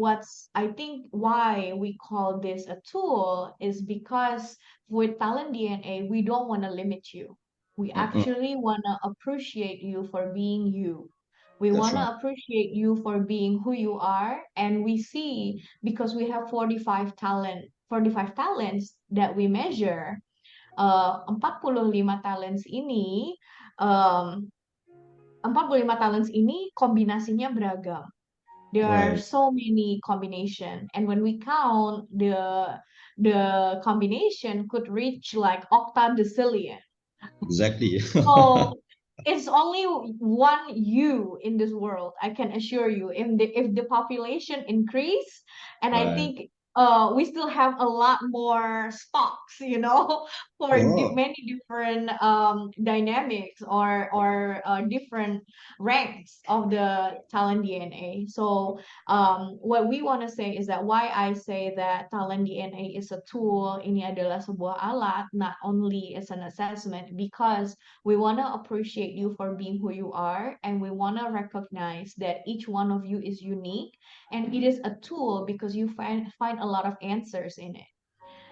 [SPEAKER 3] I think why we call this a tool is because with Talent DNA, we don't want to limit you. We
[SPEAKER 1] Mm-mm.
[SPEAKER 3] actually want to appreciate you for being you. We
[SPEAKER 1] That's
[SPEAKER 3] want
[SPEAKER 1] right.
[SPEAKER 3] to appreciate you for being who you are. And we see because we have 45 talents that we measure, 45 talents ini, um, 45 talents ini kombinasinya beragam. There are
[SPEAKER 1] Right.
[SPEAKER 3] so many combination, and when we count the combination could reach like octadecillion.
[SPEAKER 1] Exactly.
[SPEAKER 3] So it's only one you in this world. I can assure you. If the population increase, and I
[SPEAKER 1] Right.
[SPEAKER 3] think we still have a lot more stocks, for
[SPEAKER 1] Oh,
[SPEAKER 3] many different dynamics or different ranks of the talent DNA. So what we want to say is that why I say that talent DNA is a tool, ini adalah sebuah alat, not only as an assessment, because we want to appreciate you for being who you are, and we want to recognize that each one of you is unique, and it is a tool because you find a lot of answers in it.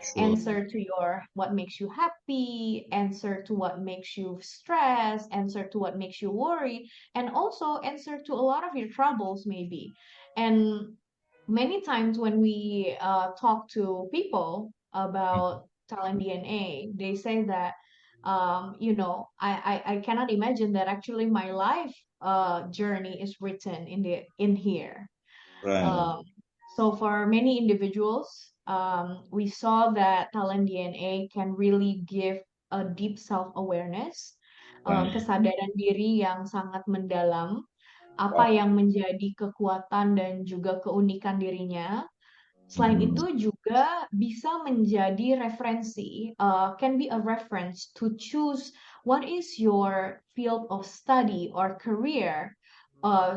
[SPEAKER 1] sure.
[SPEAKER 3] Answer to your what makes you happy, answer to what makes you stressed, answer to what makes you worry, and also answer to a lot of your troubles maybe. And many times when we talk to people about talent DNA, they say that I cannot imagine that actually my life journey is written in here.
[SPEAKER 1] Right.
[SPEAKER 3] So for many individuals, we saw that Talent DNA can really give a deep self-awareness,
[SPEAKER 1] Right.
[SPEAKER 3] kesadaran diri yang sangat mendalam, apa
[SPEAKER 1] Wow.
[SPEAKER 3] yang menjadi kekuatan dan juga keunikan dirinya. Selain
[SPEAKER 1] Mhm.
[SPEAKER 3] itu juga bisa menjadi referensi, can be a reference to choose what is your field of study or career,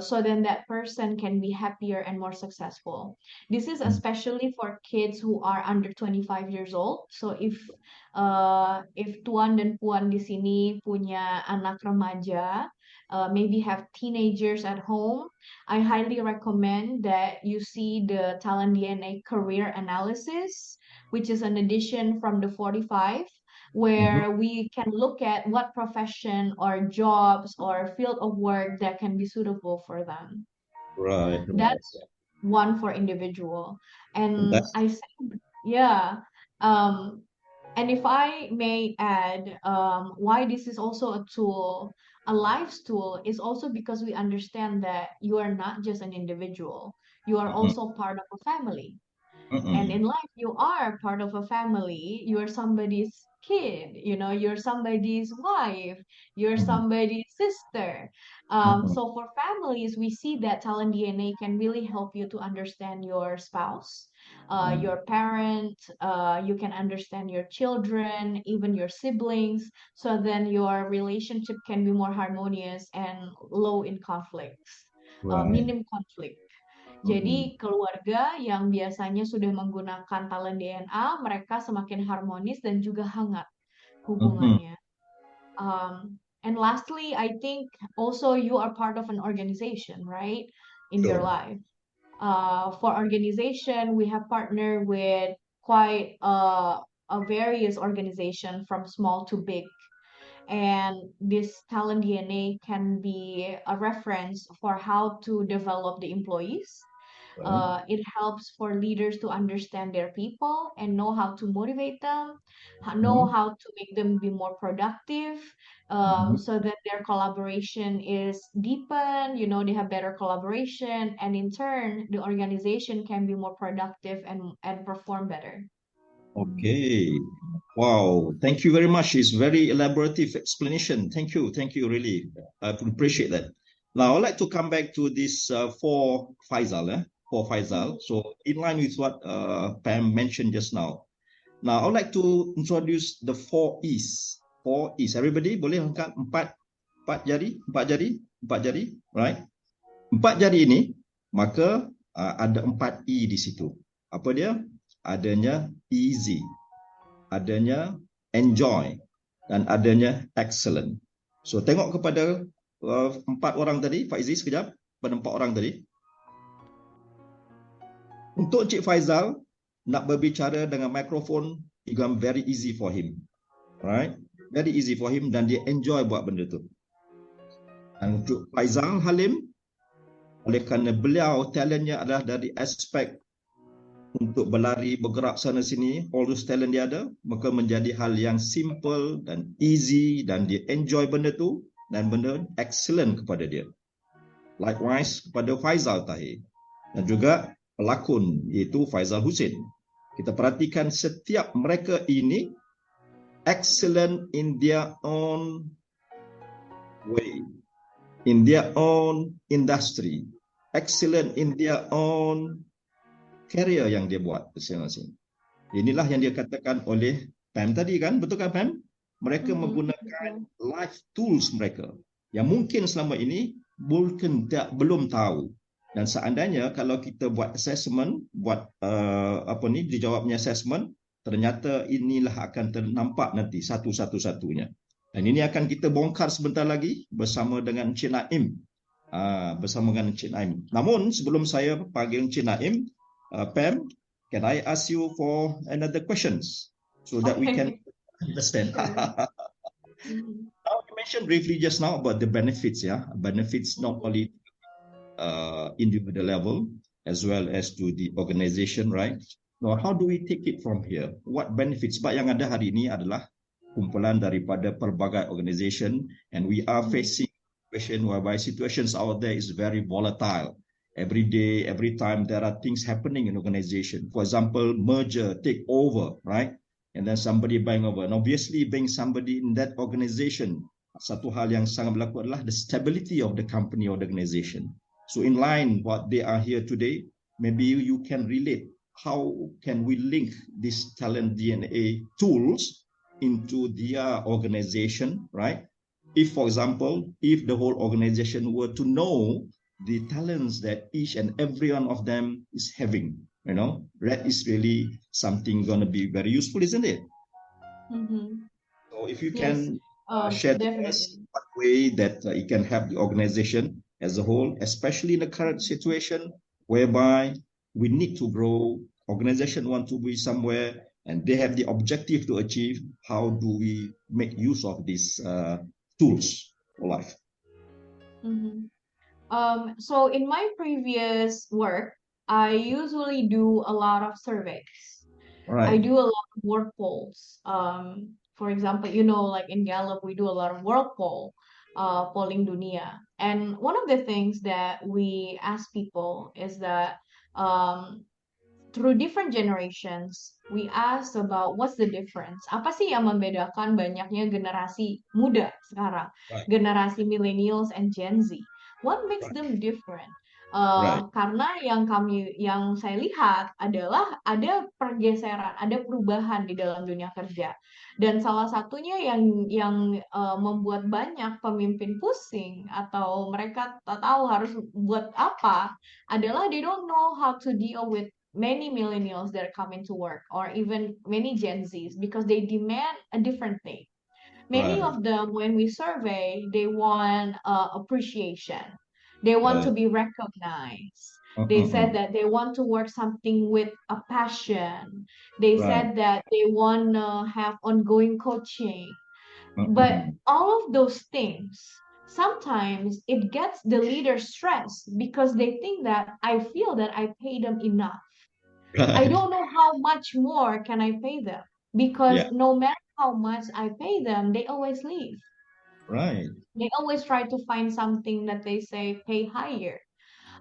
[SPEAKER 3] so then that person can be happier and more successful. This is especially for kids who are under 25 years old. So if Tuan dan Puan di sini punya anak remaja, maybe have teenagers at home, I highly recommend that you see the Talent DNA career analysis, which is an edition from the 45,
[SPEAKER 1] Mhm.
[SPEAKER 3] where we can look at what profession or jobs or field of work that can be suitable for them.
[SPEAKER 1] Right. Right.
[SPEAKER 3] That's one for individual. And
[SPEAKER 1] Fantastic.
[SPEAKER 3] I think, yeah. Um, and if I may add, why this is also a tool, a life tool, is also because we understand that you are not just an individual, you are
[SPEAKER 1] Mhm.
[SPEAKER 3] also part of a family. And
[SPEAKER 1] Mhm.
[SPEAKER 3] in life, you are part of a family. You're somebody's kid, you're somebody's wife, you're
[SPEAKER 1] Mhm.
[SPEAKER 3] somebody's sister.
[SPEAKER 1] Mhm.
[SPEAKER 3] So for families, we see that Talent DNA can really help you to understand your spouse,
[SPEAKER 1] Mhm.
[SPEAKER 3] your parent, you can understand your children, even your siblings. So then your relationship can be more harmonious and low in conflicts,
[SPEAKER 1] Right.
[SPEAKER 3] minim konflik.
[SPEAKER 1] Mhm.
[SPEAKER 3] Jadi keluarga yang biasanya sudah menggunakan talent DNA, mereka semakin harmonis dan juga hangat
[SPEAKER 1] Mhm.
[SPEAKER 3] hubungannya. And lastly, I think also you are part of an organization, right? In your
[SPEAKER 1] Sure.
[SPEAKER 3] life. For organization, we have partnered with quite a various organization from small to big. And this talent DNA can be a reference for how to develop the employees.
[SPEAKER 1] Right.
[SPEAKER 3] It helps for leaders to understand their people and know how to motivate them, know
[SPEAKER 1] Mhm.
[SPEAKER 3] how to make them be more productive,
[SPEAKER 1] Mhm.
[SPEAKER 3] so that their collaboration is deepened. They have better collaboration, and in turn, the organization can be more productive and perform better.
[SPEAKER 1] Okay. Wow. Thank you very much. It's very elaborative explanation. Thank you. Thank you. Really, I appreciate that. Now, I'd like to come back to this for Faisal. For Faisal.
[SPEAKER 3] Mhm.
[SPEAKER 1] So, in line with what Pam mentioned just now. Now, I'd like to introduce the 4 E's. 4 E's. Everybody boleh angkat empat jari, right? 4 jari ini, maka ada 4 E di situ. Apa dia? Adanya easy, adanya enjoy, dan adanya excellent. So tengok kepada 4 orang tadi, Faizi sekejap, pada 4 orang tadi. Untuk Encik Faizal nak berbicara dengan mikrofon, become very easy for him. Right? Very easy for him dan dia enjoy buat benda tu. Dan untuk Faizal Halim, oleh kerana beliau talentnya adalah dari aspek untuk berlari, bergerak sana sini, all those talent dia ada, maka menjadi hal yang simple dan easy dan dia enjoy benda tu dan benda excellent kepada dia. Likewise kepada Faizal Tahir dan juga pelakon iaitu Faizal Hussein. Kita perhatikan setiap mereka ini excellent in their own way, in their own industry, excellent in their own career yang dia buat masing-masing. Inilah yang dia katakan oleh Pam tadi kan, betul kan Pam? Mereka menggunakan life tools mereka yang mungkin selama ini belum tahu. Dan seandainya kalau kita buat assessment, buat dijawabnya assessment, ternyata inilah akan ternampak nanti satu-satunya. Dan ini akan kita bongkar sebentar lagi bersama dengan Encik Naim. Bersama dengan Encik Naim. Namun sebelum saya panggil Encik Naim, Pam, can I ask you for another questions so that we can understand? Now you mentioned briefly just now about the benefits, benefits not only individual level as well as to the organization, right? Now, how do we take it from here? What benefits? Sebab yang ada hari ini adalah kumpulan daripada pelbagai organization and we are facing situation whereby situations out there is very volatile. Every day, every time there are things happening in organization. For example, merger, take over, right? And then somebody buying over. And obviously, being somebody in that organization, satu hal yang sangat berlaku adalah the stability of the company or the organization. So in line what they are here today, maybe you can relate. How can we link these talent DNA tools into their organization, right? If, for example, if the whole organization were to know the talents that each and every one of them is having, that is really something going to be very useful, isn't it? So if you
[SPEAKER 3] Yes,
[SPEAKER 1] can share with us
[SPEAKER 3] definitely.
[SPEAKER 1] what way that it can help the organization as a whole, especially in the current situation whereby we need to grow, organization want to be somewhere, and they have the objective to achieve. How do we make use of these tools for life?
[SPEAKER 3] So in my previous work, I usually do a lot of surveys.
[SPEAKER 1] All
[SPEAKER 3] I
[SPEAKER 1] right.
[SPEAKER 3] do a lot of work polls. For example, like in Gallup, we do a lot of work polling dunia. And one of the things that we ask people is that um, through different generations, we ask about what's the difference. Apa sih yang membedakan banyaknya generasi muda sekarang,
[SPEAKER 1] Right.
[SPEAKER 3] generasi millennials and Gen Z? What makes
[SPEAKER 1] Right.
[SPEAKER 3] them different?
[SPEAKER 1] Right.
[SPEAKER 3] Karena yang saya lihat adalah ada pergeseran, ada perubahan di dalam dunia kerja, dan salah satunya yang membuat banyak pemimpin pusing atau mereka tak tahu harus buat apa adalah they don't know how to deal with many millennials that are coming to work or even many Gen Zs because they demand a different thing. Many
[SPEAKER 1] Right.
[SPEAKER 3] of them, when we survey, they want appreciation. They want to
[SPEAKER 1] Right.
[SPEAKER 3] be recognized. They said
[SPEAKER 1] Mm-mm.
[SPEAKER 3] that they want to work something with a passion. They
[SPEAKER 1] Right.
[SPEAKER 3] said that they want to have ongoing coaching. But
[SPEAKER 1] Mm-mm.
[SPEAKER 3] all of those things, sometimes it gets the leader stressed because they think that I feel that I pay them enough. I
[SPEAKER 1] Right.
[SPEAKER 3] don't know how much more can I pay them because
[SPEAKER 1] Yeah.
[SPEAKER 3] no matter how much I pay them, they always leave.
[SPEAKER 1] Right.
[SPEAKER 3] They always try to find something that they say pay higher.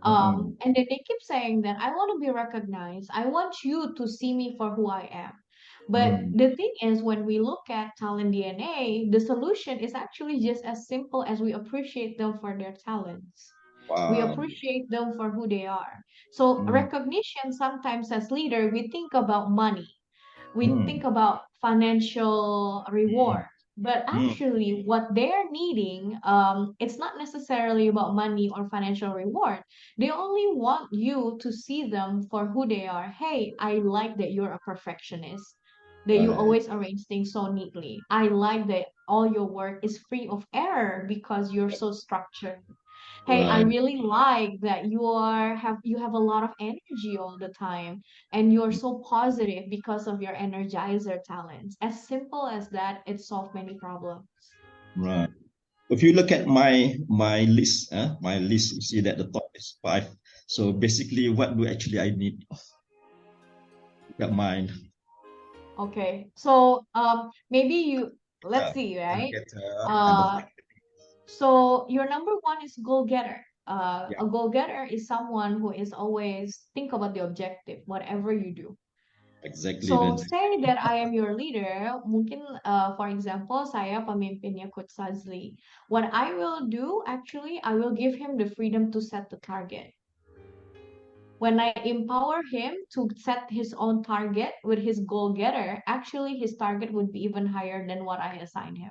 [SPEAKER 1] Mm-mm.
[SPEAKER 3] And then they keep saying that I want to be recognized. I want you to see me for who I am. But
[SPEAKER 1] Mm.
[SPEAKER 3] the thing is, when we look at talent DNA, the solution is actually just as simple as we appreciate them for their talents. We
[SPEAKER 1] Wow.
[SPEAKER 3] appreciate them for who they are. So
[SPEAKER 1] Mm.
[SPEAKER 3] recognition sometimes as leader, we think about money. We think
[SPEAKER 1] Mm.
[SPEAKER 3] about financial
[SPEAKER 1] Mm.
[SPEAKER 3] reward. But
[SPEAKER 1] Mm.
[SPEAKER 3] actually, what they're needing, it's not necessarily about money or financial reward. They only want you to see them for who they are. Hey, I like that you're a perfectionist, that you
[SPEAKER 1] Right.
[SPEAKER 3] always arrange things so neatly. I like that all your work is free of error because you're so structured. Hey, I
[SPEAKER 1] Right.
[SPEAKER 3] really like that you have a lot of energy all the time and you're so positive because of your energizer talents. As simple as that, it solved many problems.
[SPEAKER 1] Right. If you look at my list, my list, you see that the top is 5. So basically, what do actually I need? Look at mine.
[SPEAKER 3] Okay. So maybe let's see, right?
[SPEAKER 1] Communicator,
[SPEAKER 3] Uh
[SPEAKER 1] empathetic.
[SPEAKER 3] so your number one is goal getter.
[SPEAKER 1] Yeah,
[SPEAKER 3] A goal getter is someone who is always think about the objective, whatever you do.
[SPEAKER 1] exactly.
[SPEAKER 3] So
[SPEAKER 1] Then.
[SPEAKER 3] say that I am your leader, mungkin for example saya pemimpinnya Coach Sazli. What I will do actually, I will give him the freedom to set the target. When I empower him to set his own target with his goal getter, actually his target would be even higher than what I assign him.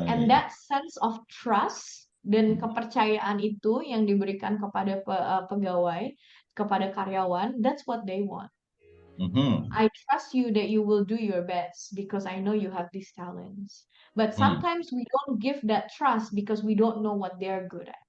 [SPEAKER 3] And
[SPEAKER 1] Right.
[SPEAKER 3] that sense of trust dan kepercayaan itu yang diberikan kepada pegawai, kepada karyawan, that's what they want.
[SPEAKER 1] Mm-hmm.
[SPEAKER 3] I trust you that you will do your best because I know you have these talents. But
[SPEAKER 1] Mm.
[SPEAKER 3] sometimes we don't give that trust because we don't know what they're good at.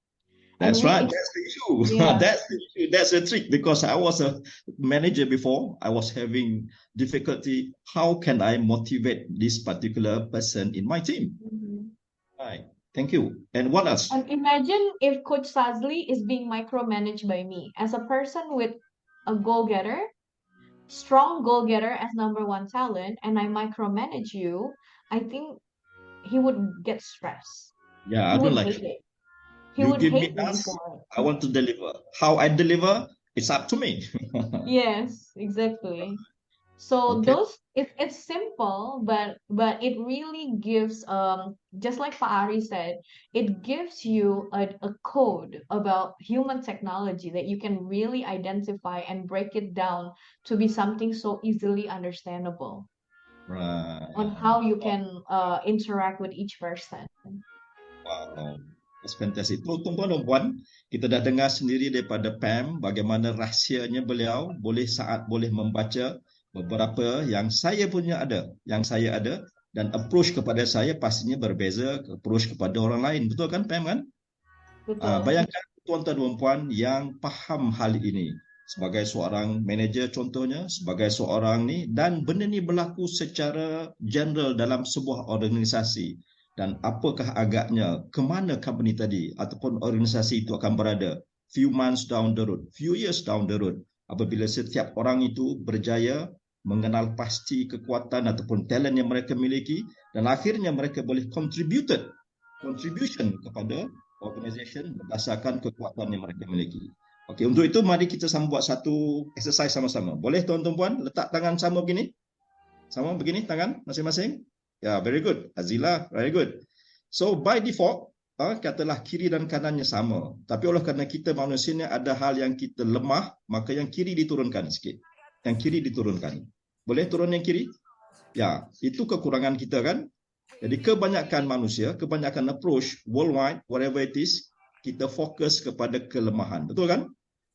[SPEAKER 3] And
[SPEAKER 1] That's
[SPEAKER 3] we
[SPEAKER 1] right.
[SPEAKER 3] ex
[SPEAKER 1] That's the issue.
[SPEAKER 3] yeah.
[SPEAKER 1] That's the issue. That's the trick. Because I was a manager before, I was having difficulty. How can I motivate this particular person in my team?
[SPEAKER 3] Mhm.
[SPEAKER 1] Right. Thank you. And what else?
[SPEAKER 3] And imagine if Coach Sazli is being micromanaged by me as a person with a goal getter, strong goal getter as number one talent, and I micromanage you, I think he would get stressed.
[SPEAKER 1] Yeah,
[SPEAKER 3] He
[SPEAKER 1] I don't
[SPEAKER 3] would
[SPEAKER 1] like
[SPEAKER 3] hate
[SPEAKER 1] it.
[SPEAKER 3] it. He
[SPEAKER 1] You
[SPEAKER 3] would
[SPEAKER 1] give me
[SPEAKER 3] hate me
[SPEAKER 1] task,
[SPEAKER 3] for
[SPEAKER 1] I want to deliver. How I deliver, it's up to me.
[SPEAKER 3] it. Yes, exactly. So
[SPEAKER 1] Okay.
[SPEAKER 3] those it's simple, but it really gives just like Pak Ari said, it gives you a code about human technology that you can really identify and break it down to be something so easily understandable on
[SPEAKER 1] Right.
[SPEAKER 3] how you can interact with each person.
[SPEAKER 1] Wow. That's fantastic. Tuan-tuan dan puan, kita dah dengar sendiri daripada Pam bagaimana rahsianya beliau boleh membaca beberapa yang saya punya ada, dan approach kepada saya pastinya berbeza approach kepada orang lain. Betul kan Pam kan?
[SPEAKER 3] Betul.
[SPEAKER 1] Bayangkan tuan-tuan dan puan yang faham hal ini sebagai seorang manager contohnya, sebagai seorang ni, dan benda ni berlaku secara general dalam sebuah organisasi. Dan apakah agaknya, ke mana company tadi ataupun organisasi itu akan berada few months down the road, few years down the road, apabila setiap orang itu berjaya mengenal pasti kekuatan ataupun talent yang mereka miliki, dan akhirnya mereka boleh contribution kepada organisation berdasarkan kekuatan yang mereka miliki. Okey, untuk itu mari kita sama buat satu exercise sama-sama. Boleh tuan-tuan puan letak tangan sama begini? Sama begini tangan masing-masing? Ya, very good. Azila, very good. So by default, katalah kiri dan kanannya sama. Tapi oleh kerana kita manusia ni ada hal yang kita lemah, maka yang kiri diturunkan sikit. Yang kiri diturunkan. Boleh turun yang kiri? Ya, itu kekurangan kita kan? Jadi kebanyakan manusia, kebanyakan approach worldwide, whatever it is, kita fokus kepada kelemahan. Betul kan?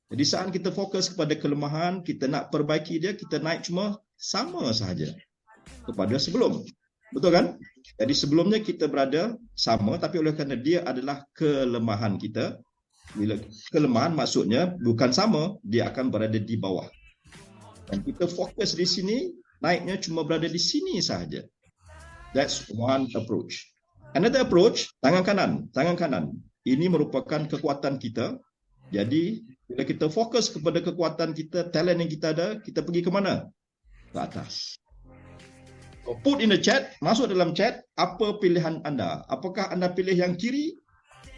[SPEAKER 1] Jadi saat kita fokus kepada kelemahan, kita nak perbaiki dia, kita naik cuma sama sahaja kepada sebelum. Betul kan? Jadi sebelumnya kita berada sama, tapi oleh kerana dia adalah kelemahan kita, bila kelemahan maksudnya bukan sama, dia akan berada di bawah. Dan kita fokus di sini, naiknya cuma berada di sini sahaja. That's one approach. Another approach, tangan kanan. Tangan kanan. Ini merupakan kekuatan kita. Jadi, bila kita fokus kepada kekuatan kita, talent yang kita ada, kita pergi ke mana? Ke atas. So, put in the chat, masuk dalam chat, apa pilihan anda? Apakah anda pilih yang kiri,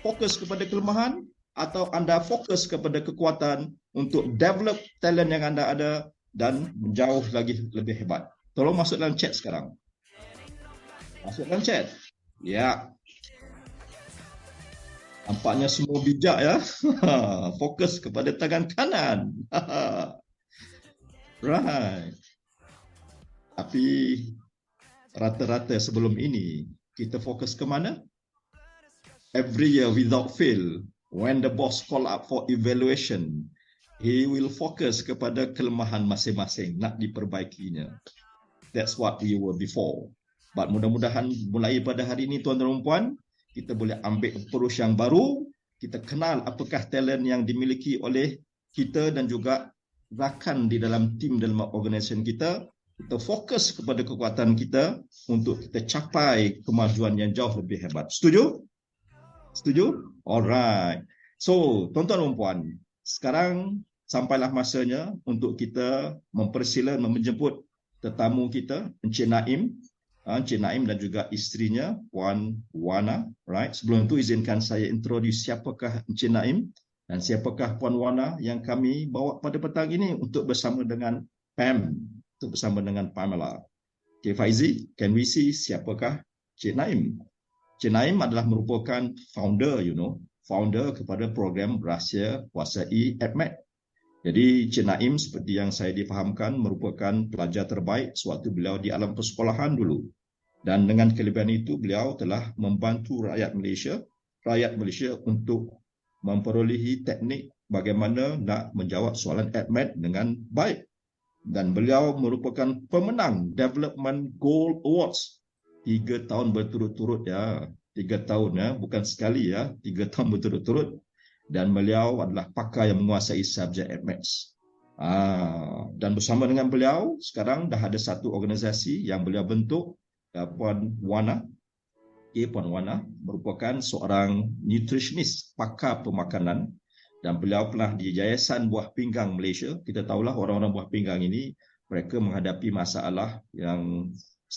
[SPEAKER 1] fokus kepada kelemahan, atau anda fokus kepada kekuatan untuk develop talent yang anda ada dan menjauh lagi lebih hebat? Tolong masuk dalam chat sekarang. Masuk dalam chat. Ya. Nampaknya semua bijak ya. Fokus kepada tangan kanan. Right. Tapi rata-rata sebelum ini, kita fokus ke mana? Every year without fail, when the boss call up for evaluation, he will focus kepada kelemahan masing-masing, nak diperbaikinya. That's what we were before. But mudah-mudahan mulai pada hari ini tuan-tuan dan puan, kita boleh ambil approach yang baru, kita kenal apakah talent yang dimiliki oleh kita dan juga rakan di dalam tim dalam organisasi kita. Kita fokus kepada kekuatan kita untuk kita capai kemajuan yang jauh lebih hebat. Setuju? Setuju? Alright. So, tuan-tuan dan puan, sekarang sampailah masanya untuk kita mempersila menjemput tetamu kita, Encik Naim. Encik Naim dan juga isterinya, Puan Wana. Right? Sebelum itu, izinkan saya introduce siapakah Encik Naim dan siapakah Puan Wana yang kami bawa pada petang ini untuk bersama dengan Pam, untuk bersama dengan Pamela. Okay, Faizi, can we see siapakah Encik Naim? Encik Naim adalah merupakan founder, founder kepada program Rahsia Kuasai AdMed. Jadi Encik Naim seperti yang saya difahamkan merupakan pelajar terbaik sewaktu beliau di alam persekolahan dulu. Dan dengan kelebihan itu beliau telah membantu rakyat Malaysia untuk memperolehi teknik bagaimana nak menjawab soalan AdMed dengan baik. Dan beliau merupakan pemenang Development Gold Awards 3 tahun berturut-turut ya. 3 tahun ya, bukan sekali ya, 3 tahun berturut-turut. Dan beliau adalah pakar yang menguasai subjek AdMed. Dan bersama dengan beliau, sekarang dah ada satu organisasi yang beliau bentuk, Puan Wana. Puan Wana merupakan seorang nutritionist, pakar pemakanan. Dan beliau pernah di Yayasan Buah Pinggang Malaysia. Kita tahulah orang-orang Buah Pinggang ini, mereka menghadapi masalah yang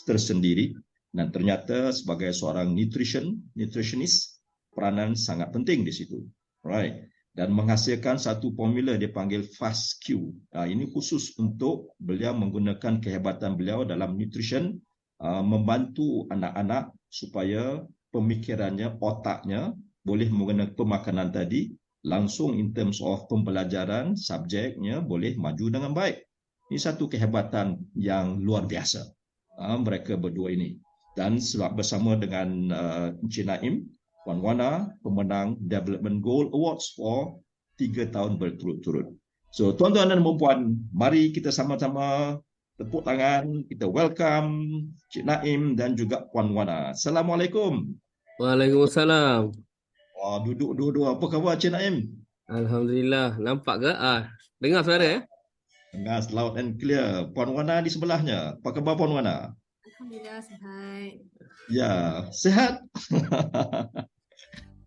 [SPEAKER 1] tersendiri. Dan ternyata sebagai seorang nutritionist, peranan sangat penting di situ. Right. Dan menghasilkan satu formula dia panggil FAST-Q. Ini khusus untuk beliau menggunakan kehebatan beliau dalam nutrition, membantu anak-anak supaya pemikirannya, otaknya boleh menggunakan pemakanan tadi langsung in terms of pembelajaran, subjeknya boleh maju dengan baik. Ini satu kehebatan yang luar biasa mereka berdua ini. Dan sebab bersama dengan Encik Naim, Puan Wana pemenang Development Gold Awards for 3 tahun berturut-turut. So tuan-tuan dan puan, mari kita sama-sama tepuk tangan, kita welcome Cik Naim dan juga Puan Wana. Assalamualaikum.
[SPEAKER 4] Waalaikumsalam.
[SPEAKER 1] Wah, duduk dua-dua. Apa khabar Cik Naim?
[SPEAKER 4] Alhamdulillah. Nampak ke? Dengar suara ya?
[SPEAKER 1] Dengar loud and clear. Puan Wana di sebelahnya. Apa khabar Puan Wana?
[SPEAKER 5] Alhamdulillah sihat.
[SPEAKER 1] Ya, sihat.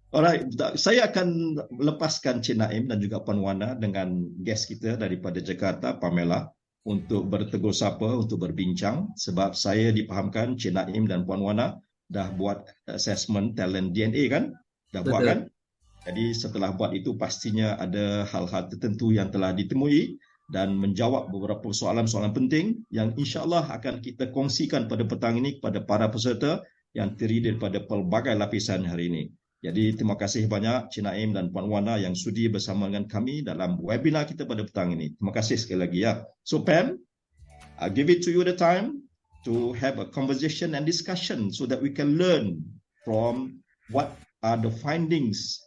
[SPEAKER 1] Alright, saya akan lepaskan Cik Naim dan juga Puan Wana dengan guest kita daripada Jakarta, Pamela, untuk bertegur sapa, untuk berbincang sebab saya dipahamkan Cik Naim dan Puan Wana dah buat assessment talent DNA kan? Dah buat kan? Jadi setelah buat itu pastinya ada hal-hal tertentu yang telah ditemui dan menjawab beberapa soalan-soalan penting yang insya-Allah akan kita kongsikan pada petang ini kepada para peserta yang terdiri daripada pelbagai lapisan hari ini. Jadi terima kasih banyak Cik Naim dan Puan Wana yang sudi bersama dengan kami dalam webinar kita pada petang ini. Terima kasih sekali lagi ya. So Pam, I give it to you the time to have a conversation and discussion so that we can learn from what are the findings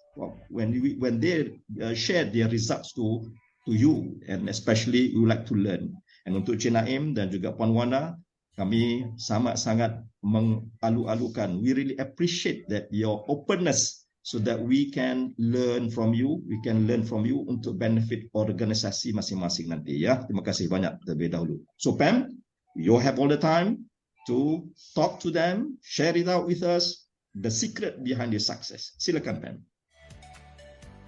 [SPEAKER 1] when they share their results to you, and especially we like to learn. And untuk Cik Naim dan juga Puan Wana, kami sangat-sangat mengalu-alukan. We really appreciate that your openness so that we can learn from you. We can learn from you untuk benefit organisasi masing-masing nanti ya. Terima kasih banyak terlebih dahulu. So Pam, you have all the time to talk to them, share it out with us, the secret behind your success. Silakan Pam.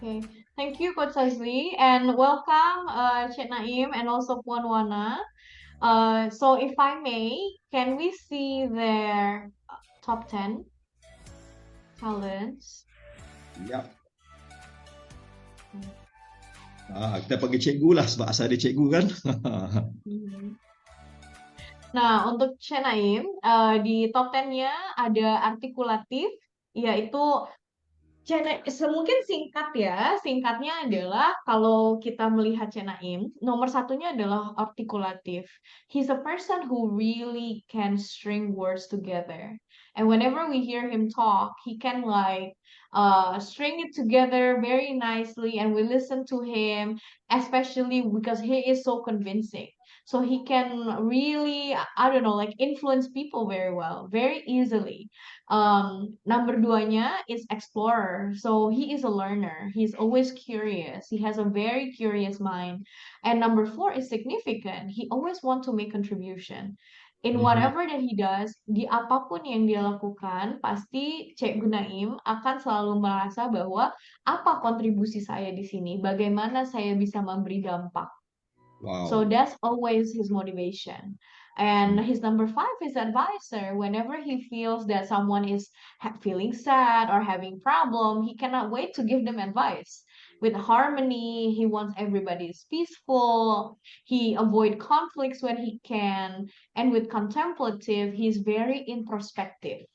[SPEAKER 3] Okay, thank you Coach Sazli and welcome Cik Naim and also Puan Wana. So if I may, can we see their top 10 talents?
[SPEAKER 1] Ya. Kita panggil cikgu lah sebab asal dia cikgu kan.
[SPEAKER 3] Nah, untuk Cik Naim, di top 10-nya ada artikulatif, yaitu mungkin singkat ya. Singkatnya adalah kalau kita melihat Cik Naim, nomor satunya adalah artikulatif. He's a person who really can string words together. And whenever we hear him talk, he can string it together very nicely, and we listen to him, especially because he is so convincing. So he can really, influence people very well, very easily. Number 2-nya is explorer. So he is a learner. He's always curious. He has a very curious mind. And number 4 is significant. He always want to make contribution. In whatever that he does, di apapun yang dia lakukan, pasti Cik Naim akan selalu merasa bahwa apa kontribusi saya di sini, bagaimana saya bisa memberi dampak.
[SPEAKER 1] Wow.
[SPEAKER 3] So that's always his motivation. And his number 5 is advisor. Whenever he feels that someone is feeling sad or having problem, he cannot wait to give them advice. With harmony, he wants everybody is peaceful. He avoid conflicts when he can. And with contemplative, he's very introspective.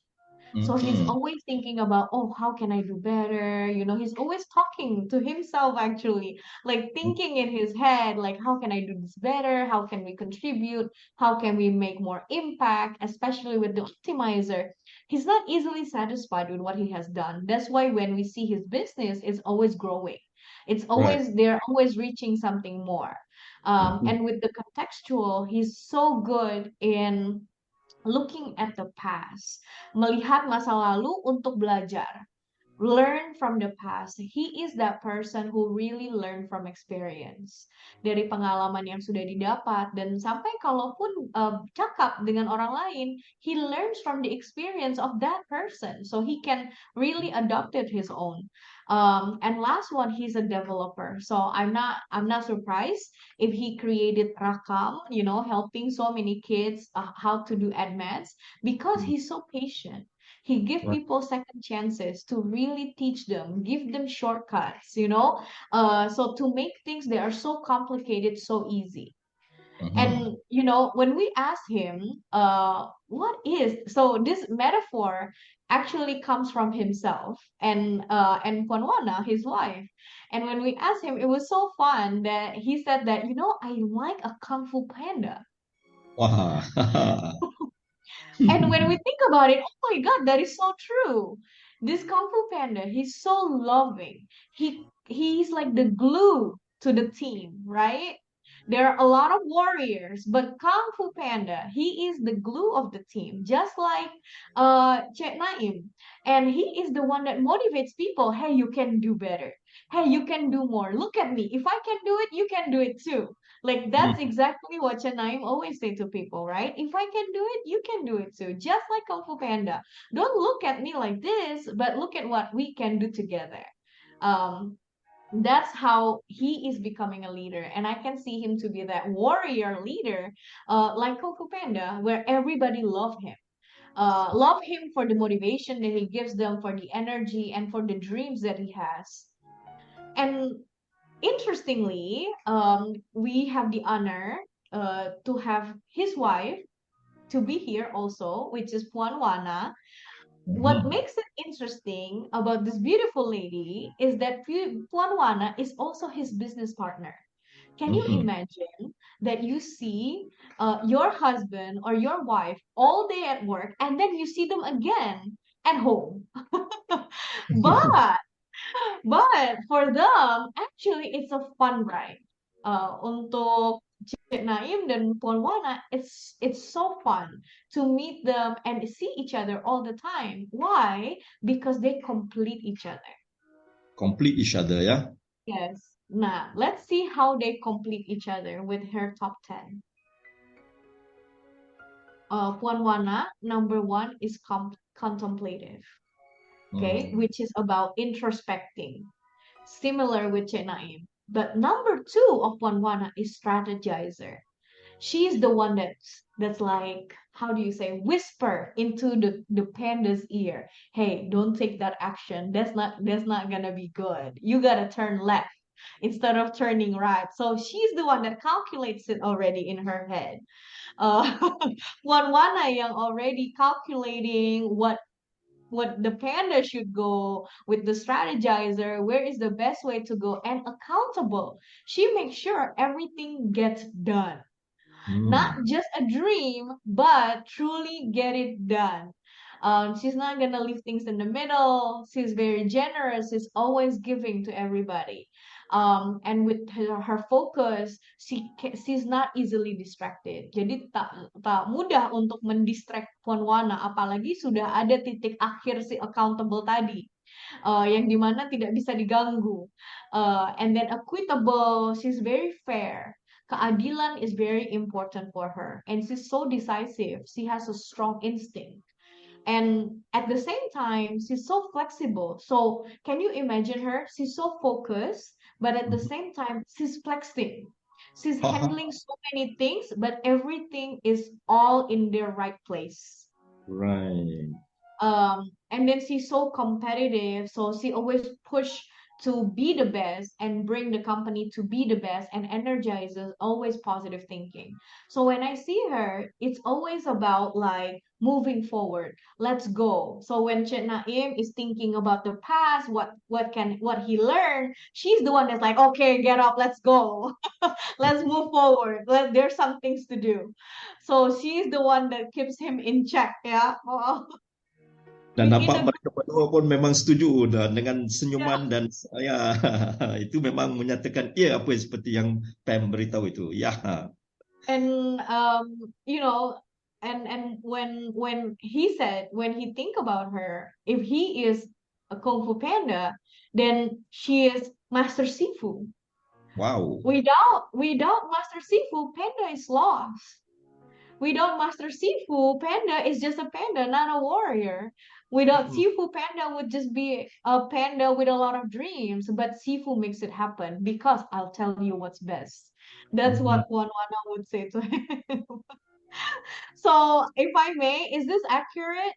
[SPEAKER 3] So he's always thinking about, oh, how can I do better? You know, he's always talking to himself, actually, like thinking in his head, like, how can I do this better? How can we contribute? How can we make more impact? Especially with the optimizer, he's not easily satisfied with what he has done. That's why when we see his business, it's always growing. It's always, they're always reaching something more. And with the contextual, he's so good in looking at the past, melihat masa lalu untuk belajar, learn from the past. He is that person who really learn from experience, dari pengalaman yang sudah didapat, dan sampai kalaupun cakap dengan orang lain, he learns from the experience of that person, so he can really adopt it his own. And last one, he's a developer. So I'm not surprised if he created Rakam, you know, helping so many kids how to do admins, because he's so patient. He give
[SPEAKER 1] Right.
[SPEAKER 3] people second chances to really teach them, give them shortcuts, so to make things that are so complicated so easy.
[SPEAKER 1] Mhm.
[SPEAKER 3] And when we ask him, what is so this metaphor actually comes from himself and Puanwana, his wife. And when we asked him, it was so fun that he said that, I like a Kung Fu Panda.
[SPEAKER 1] Wah.
[SPEAKER 3] And when we think about it, oh my God, that is so true. This Kung Fu Panda, he's so loving. He's like the glue to the team, right? There are a lot of warriors, but Kung Fu Panda, he is the glue of the team, just like Cek Naim. And he is the one that motivates people. Hey, you can do better. Hey, you can do more. Look at me. If I can do it, you can do it too. Like that's exactly what Chanaim always say to people, right? If I can do it, you can do it too. Just like Kung Fu Panda. Don't look at me like this, but look at what we can do together. Um, that's how he is becoming a leader, and I can see him to be that warrior leader, like Kung Fu Panda, where everybody love him for the motivation that he gives them, for the energy, and for the dreams that he has. And interestingly, we have the honor to have his wife to be here also, which is Puan Wana. What
[SPEAKER 1] Mhm.
[SPEAKER 3] makes it interesting about this beautiful lady is that Puan Wana is also his business partner. Can you
[SPEAKER 1] Mhm.
[SPEAKER 3] imagine that you see your husband or your wife all day at work and then you see them again at home? But But for them, actually, it's a fun ride. Untuk Cik Naim dan Puan Wana, it's so fun to meet them and see each other all the time. Why? Because they complete each other.
[SPEAKER 1] Complete each other, ya.
[SPEAKER 3] Yes. Now, let's see how they complete each other with her top 10. Puan Wana, number one is contemplative, okay,
[SPEAKER 1] Hmm.
[SPEAKER 3] which is about introspecting, similar with Cik Naim. But number two of Wanwana is strategizer. She's the one that's like, how do you say, whisper into the panda's ear. Hey, don't take that action. That's not gonna be good. You gotta turn left instead of turning right. So she's the one that calculates it already in her head. Uh, Wanwana yang already calculating what the panda should go with the strategizer, where is the best way to go, and accountable. She makes sure everything gets done. Not
[SPEAKER 1] Hmm.
[SPEAKER 3] just a dream, but truly get it done. She's not gonna leave things in the middle. She's very generous. She's always giving to everybody. And with her focus, she's not easily distracted. Jadi tak mudah untuk mendistract Puan Wana, apalagi sudah ada titik akhir si accountable tadi, yang dimana tidak bisa diganggu. And then equitable, she's very fair. Keadilan is very important for her, and she's so decisive. She has a strong instinct, and at the same time, she's so flexible. So, can you imagine her? She's so focused, but at the same time, she's flexing. She's handling so many things, but everything is all in their right place.
[SPEAKER 1] Right.
[SPEAKER 3] And then she's so competitive, so she always push to be the best and bring the company to be the best and energizes always positive thinking. So when I see her, it's always about like moving forward. Let's go. So when Chet Naim is thinking about the past, what he learned, she's the one that's like, okay, get up, let's go. Let's move forward. There's some things to do. So she's the one that keeps him in check, yeah.
[SPEAKER 1] Dan
[SPEAKER 3] In
[SPEAKER 1] nampak
[SPEAKER 3] a
[SPEAKER 1] mereka berdua pun memang setuju dan dengan
[SPEAKER 3] yeah.
[SPEAKER 1] senyuman dan ya itu memang menyatakan ya apa seperti yang Pam beritahu itu. Ya.
[SPEAKER 3] And you know, and when he said, when he think about her, if he is a Kung Fu Panda, then she is Master Sifu.
[SPEAKER 1] Wow.
[SPEAKER 3] Without Master Sifu, Panda is lost. Without Master Sifu, Panda is just a panda, not a warrior. Without Sifu, Panda would just be a panda with a lot of dreams. But Sifu makes it happen because I'll tell you what's best. That's
[SPEAKER 1] Mhm.
[SPEAKER 3] what Wana would say to him. So, if I may, is this accurate,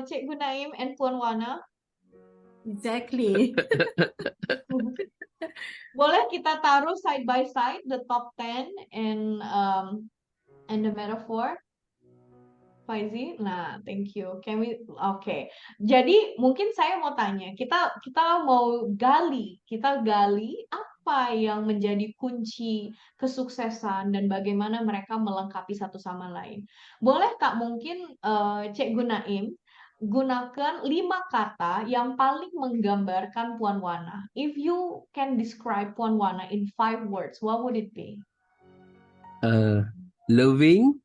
[SPEAKER 3] Cikgu Naim and Puan Wana?
[SPEAKER 5] Exactly.
[SPEAKER 3] Boleh kita taruh side by side the top 10 and the metaphor? Faizi, nah, thank you. Can we? Okay. Jadi mungkin saya mau tanya, kita mau kita gali apa yang menjadi kunci kesuksesan dan bagaimana mereka melengkapi satu sama lain. Boleh Kak mungkin Cikgu Naim gunakan 5 kata yang paling menggambarkan Puan Wana. If you can describe Puan Wana in 5 words, what would it be?
[SPEAKER 4] Loving,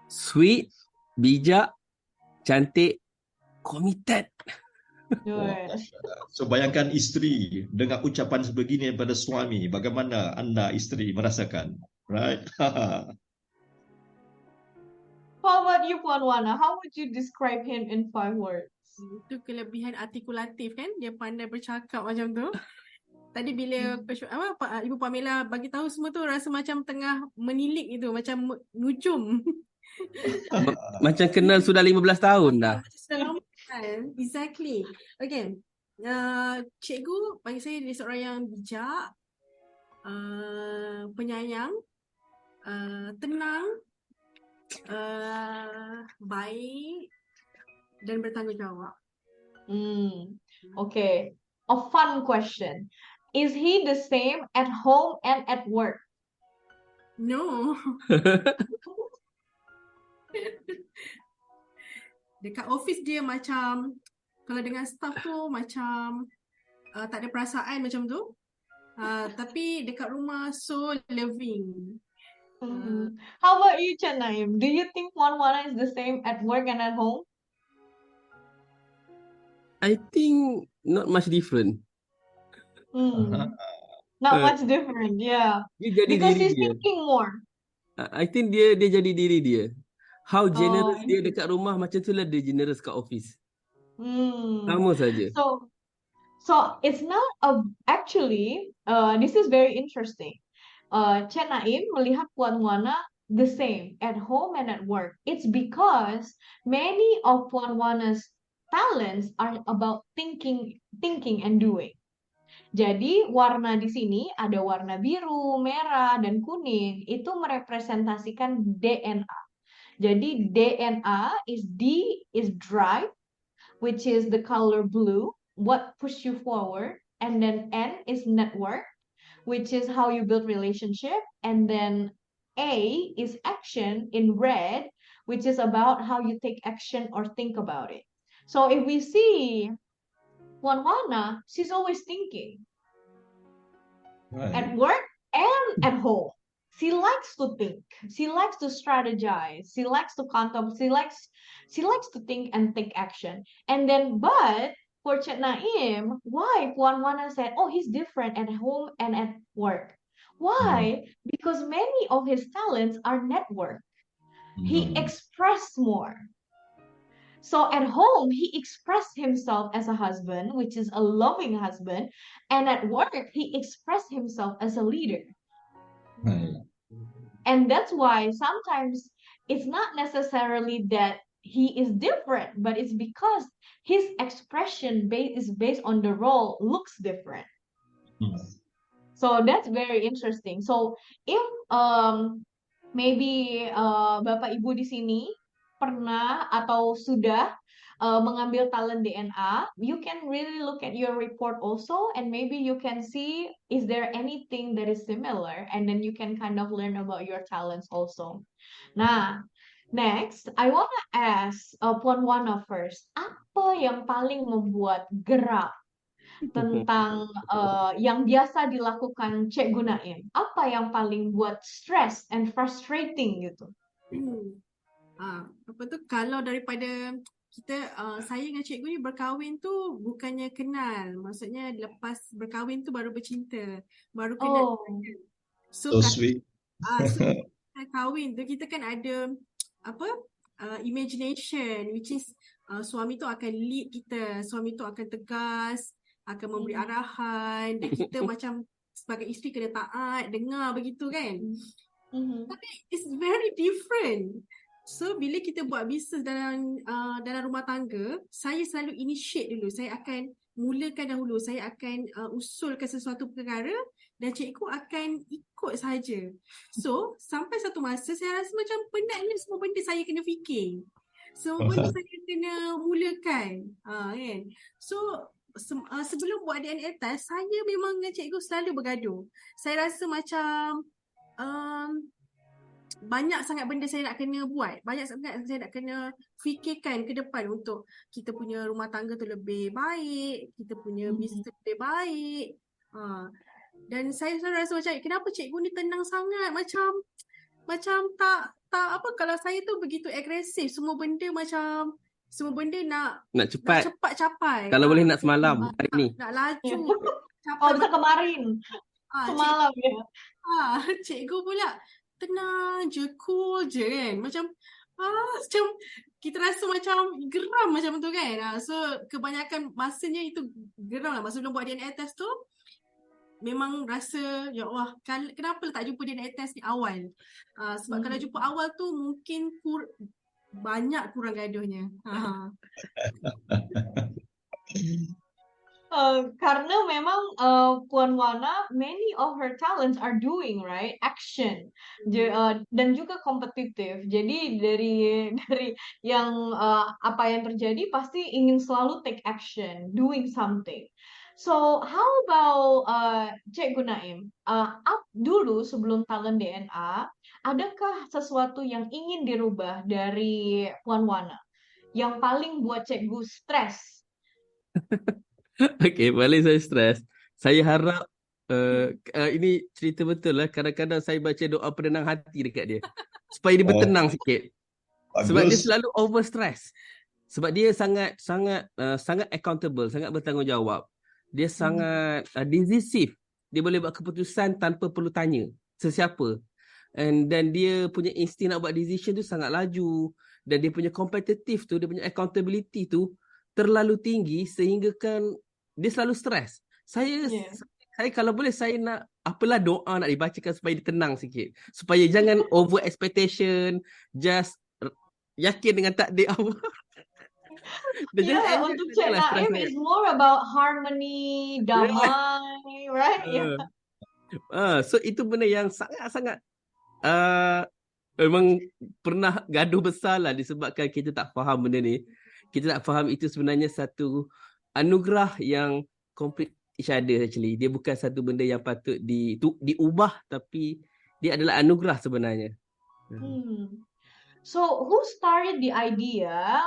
[SPEAKER 4] sweet, bijak, cantik, committed.
[SPEAKER 3] Good.
[SPEAKER 1] So bayangkan isteri dengar ucapan sebegini daripada suami, bagaimana anda isteri merasakan, right?
[SPEAKER 3] How about you, Puan Wana? How would you describe him in 5 words?
[SPEAKER 5] Itu kelebihan artikulatif kan. Dia pandai bercakap macam tu. Tadi bila Ibu Pamela bagi tahu semua tu, rasa macam tengah menilik itu, macam nujum.
[SPEAKER 4] Macam kenal sudah 15 tahun dah.
[SPEAKER 5] Macam sudah lama kan. Exactly. Okay. Cikgu bagi saya dia seorang yang bijak, penyayang, tenang, baik dan bertanggungjawab.
[SPEAKER 3] Okay. A fun question. Is he the same at home and at work?
[SPEAKER 5] No. Dekat office dia macam, kalau dengan staff tu macam tak ada perasaan macam tu. Tapi dekat rumah so loving.
[SPEAKER 3] How about you, Cik Naim? Do you think Puan Wana is the same at work and at home?
[SPEAKER 4] I think not much different.
[SPEAKER 3] Not much different, yeah.
[SPEAKER 4] Dia jadi
[SPEAKER 3] Because
[SPEAKER 4] diri
[SPEAKER 3] he's
[SPEAKER 4] dia.
[SPEAKER 3] thinking more.
[SPEAKER 4] I think dia jadi diri dia. How generous dia dekat rumah, macam tu lah dia generous kat office. Sama saja.
[SPEAKER 3] So it's not actually this is very interesting. Cik Naim melihat Puan Wana the same at home and at work. It's because many of Puan Wana's talents are about thinking and doing. Jadi warna di sini ada warna biru, merah, dan kuning. Itu merepresentasikan DNA. Jadi DNA is D is drive, which is the color blue, what push you forward, and then N is network, which is how you build relationship, and then A is action in red, which is about how you take action or think about it. So if we see Puan Wana, she's always thinking at work and at home. She likes to think. She likes to strategize. She likes to contemplate. She likes to think and take action. And then, but for Cik Naim, why Puan Wana said, oh, he's different at home and at work. Why? Because many of his talents are network. He expressed more. So at home, he expressed himself as a husband, which is a loving husband. And at work, he expressed himself as a leader. And that's why sometimes it's not necessarily that he is different, but it's because his expression is based on the role looks different. So that's very interesting. So if maybe Bapak Ibu di sini pernah atau sudah mengambil talent DNA, you can really look at your report also, and maybe you can see is there anything that is similar, and then you can kind of learn about your talents also. Nah, next I want to ask Puan Wana first. Apa yang paling membuat gerak tentang yang biasa dilakukan Cikgu Naim? Apa yang paling buat stress and frustrating gitu?
[SPEAKER 5] Apa tu, kalau daripada kita, saya dengan cikgu ni berkahwin tu bukannya kenal. Maksudnya lepas berkahwin tu baru bercinta, baru kenal.
[SPEAKER 1] So sweet.
[SPEAKER 5] So kahwin tu kita kan ada imagination, which is suami tu akan lead kita, suami tu akan tegas, akan memberi arahan, dan kita macam sebagai isteri kena taat, dengar begitu kan. Tapi it's very different. So bila kita buat bisnes dalam rumah tangga, saya selalu initiate dulu. Saya akan mulakan dahulu. Saya akan usulkan sesuatu perkara dan cikgu akan ikut saja. So sampai satu masa saya rasa macam penatnya semua benda saya kena fikir. Semua benda saya kena mulakan. Kan? So sebelum buat DNA test, saya memang dengan cikgu selalu bergaduh. Saya rasa macam banyak sangat benda saya nak kena buat. Banyak sangat saya nak kena fikirkan ke depan untuk kita punya rumah tangga tu lebih baik, kita punya bisnes lebih baik. Dan saya selalu rasa macam, kenapa cikgu ni tenang sangat? Macam tak apa, kalau saya tu begitu agresif, semua benda nak cepat capai.
[SPEAKER 4] Kalau boleh nak semalam hari ni.
[SPEAKER 5] Nak laju.
[SPEAKER 3] Bisa kemarin. Semalam ya.
[SPEAKER 5] Cikgu pula tenang je, cool je kan. Macam kita rasa macam geram macam tu kan. So kebanyakan masanya itu geram lah. Masa belum buat DNA test tu, memang rasa ya Allah, kenapa tak jumpa DNA test ni awal. Sebab kalau jumpa awal tu mungkin banyak kurang gaduhnya.
[SPEAKER 3] Karena memang Puan Wana, many of her talents are doing action dan juga kompetitif. Jadi dari yang apa yang terjadi pasti ingin selalu take action, doing something. So how about Cikgu Naim? Dulu sebelum talent DNA, adakah sesuatu yang ingin dirubah dari Puan Wana yang paling buat Cikgu stres?
[SPEAKER 4] Okay, paling saya stres. Saya harap ini cerita betul lah. Kadang-kadang saya baca doa penenang hati dekat dia supaya dia bertenang sikit. Sebab dia selalu over stress. Sebab dia sangat accountable, sangat bertanggungjawab. Dia sangat decisive. Dia boleh buat keputusan tanpa perlu tanya sesiapa. Dan dia punya insting nak buat decision tu sangat laju. Dan dia punya competitive tu, dia punya accountability tu terlalu tinggi sehingga kan dia selalu stres. Saya kalau boleh saya nak apalah doa nak dibacakan supaya dia tenang sikit. Supaya jangan over expectation, just yakin dengan takdir Allah.
[SPEAKER 3] Untuk Cik Naim is more about harmony, damai, right?
[SPEAKER 4] So itu benda yang sangat-sangat memang pernah gaduh besar lah disebabkan kita tak faham benda ni. Kita tak faham itu sebenarnya satu anugerah yang complete each other actually. Dia bukan satu benda yang patut diubah, tapi dia adalah anugerah sebenarnya.
[SPEAKER 3] So who started the idea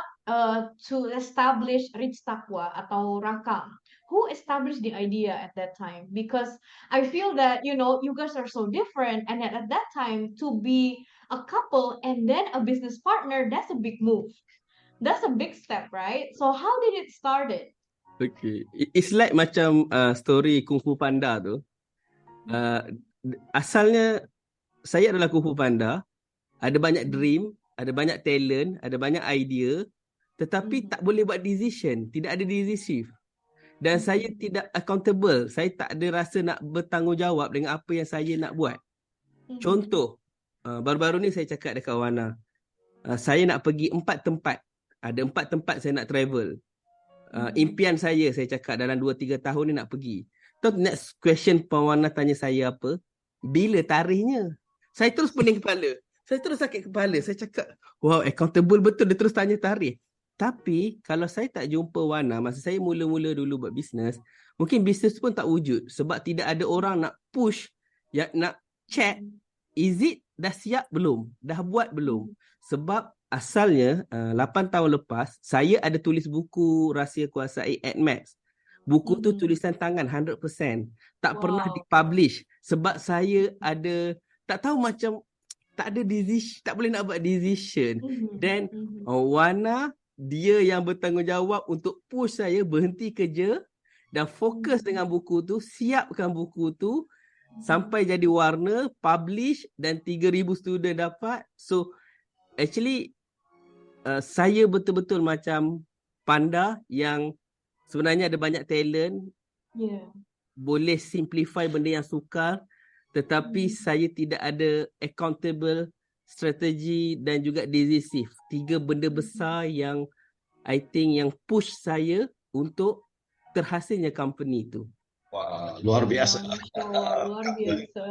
[SPEAKER 3] to establish Rich Taqwa atau Rakam? Who established the idea at that time? Because I feel that you guys are so different, and at that time to be a couple and then a business partner, that's a big move. That's a big step, right? So how did it started?
[SPEAKER 4] Okay, it's like macam story Kung Fu Panda tu. Asalnya saya adalah Kung Fu Panda, ada banyak dream, ada banyak talent, ada banyak idea, tetapi tak boleh buat decision, tidak ada decisive. Dan saya tidak accountable, saya tak ada rasa nak bertanggungjawab dengan apa yang saya nak buat. Contoh, baru-baru ni saya cakap dekat Wana, saya nak pergi 4 tempat. Ada 4 tempat saya nak travel. Impian saya cakap dalam 2-3 tahun ni nak pergi. Tahu next question Puan Wana tanya saya apa? Bila tarikhnya? Saya terus pening kepala. Saya terus sakit kepala. Saya cakap, wow, accountable betul. Dia terus tanya tarikh. Tapi kalau saya tak jumpa Wana masa saya mula-mula dulu buat bisnes, mungkin bisnes pun tak wujud. Sebab tidak ada orang nak push, nak check, is it dah siap belum? Dah buat belum? Sebab asalnya 8 tahun lepas saya ada tulis buku Rahsia Kuasai AdMax. Buku tu tulisan tangan 100%. Tak pernah dipublish sebab saya ada tak tahu macam tak ada decision, tak boleh nak buat decision. Dan Wana dia yang bertanggungjawab untuk push saya berhenti kerja dan fokus dengan buku tu, siapkan buku tu sampai jadi warna, publish dan 3,000 student dapat. So actually saya betul-betul macam panda yang sebenarnya ada banyak talent, boleh simplify benda yang sukar, tetapi saya tidak ada accountable strategi dan juga decisive. 3 benda besar yang I think yang push saya untuk terhasilnya company tu.
[SPEAKER 1] Wah, luar biasa.
[SPEAKER 3] Masya Allah, luar biasa.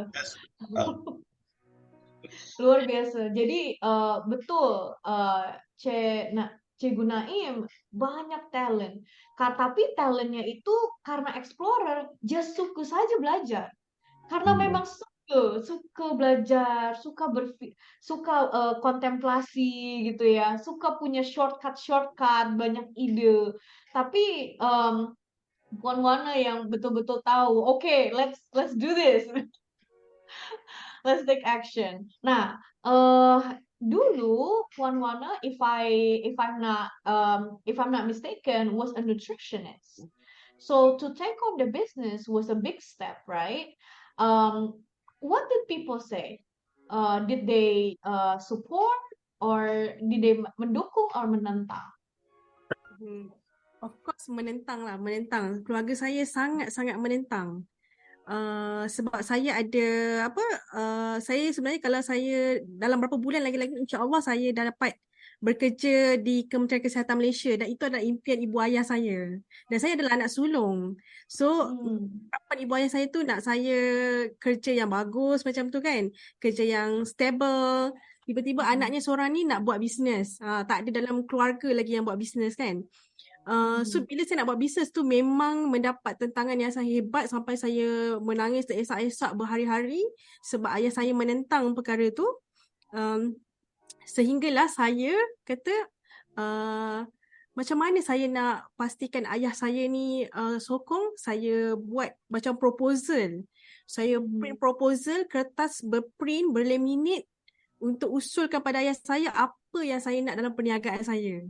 [SPEAKER 3] Luar biasa. Jadi betul Cikgu Naim banyak talent. Tapi talentnya itu karena explorer, just suka saja belajar. Karena memang suka belajar, suka kontemplasi gitu ya, suka punya shortcut, banyak ide. Tapi Puan Wana yang betul-betul tahu, okay, let's do this. Let's take action. Nah, dulu Puan Wana, if I'm not mistaken, was a nutritionist. So to take on the business was a big step, right? What did people say? Did they support or did they mendukung or menentang?
[SPEAKER 5] Of course menentang. Keluarga saya sangat menentang. Sebab saya ada saya sebenarnya kalau saya dalam berapa bulan lagi-lagi insya-Allah saya dah dapat bekerja di Kementerian Kesihatan Malaysia, dan itu adalah impian ibu ayah saya. Dan saya adalah anak sulung. So harapan ibu ayah saya tu nak saya kerja yang bagus macam tu kan. Kerja yang stable. Tiba-tiba anaknya seorang ni nak buat bisnes. Tak ada dalam keluarga lagi yang buat bisnes kan. So bila saya nak buat bisnes tu memang mendapat tentangan yang sangat hebat, sampai saya menangis teresak-esak berhari-hari sebab ayah saya menentang perkara tu. Sehinggalah saya kata macam mana saya nak pastikan ayah saya ni sokong. Saya buat macam proposal. Saya print proposal, kertas berprint, berlaminate untuk usulkan pada ayah saya apa yang saya nak dalam perniagaan saya.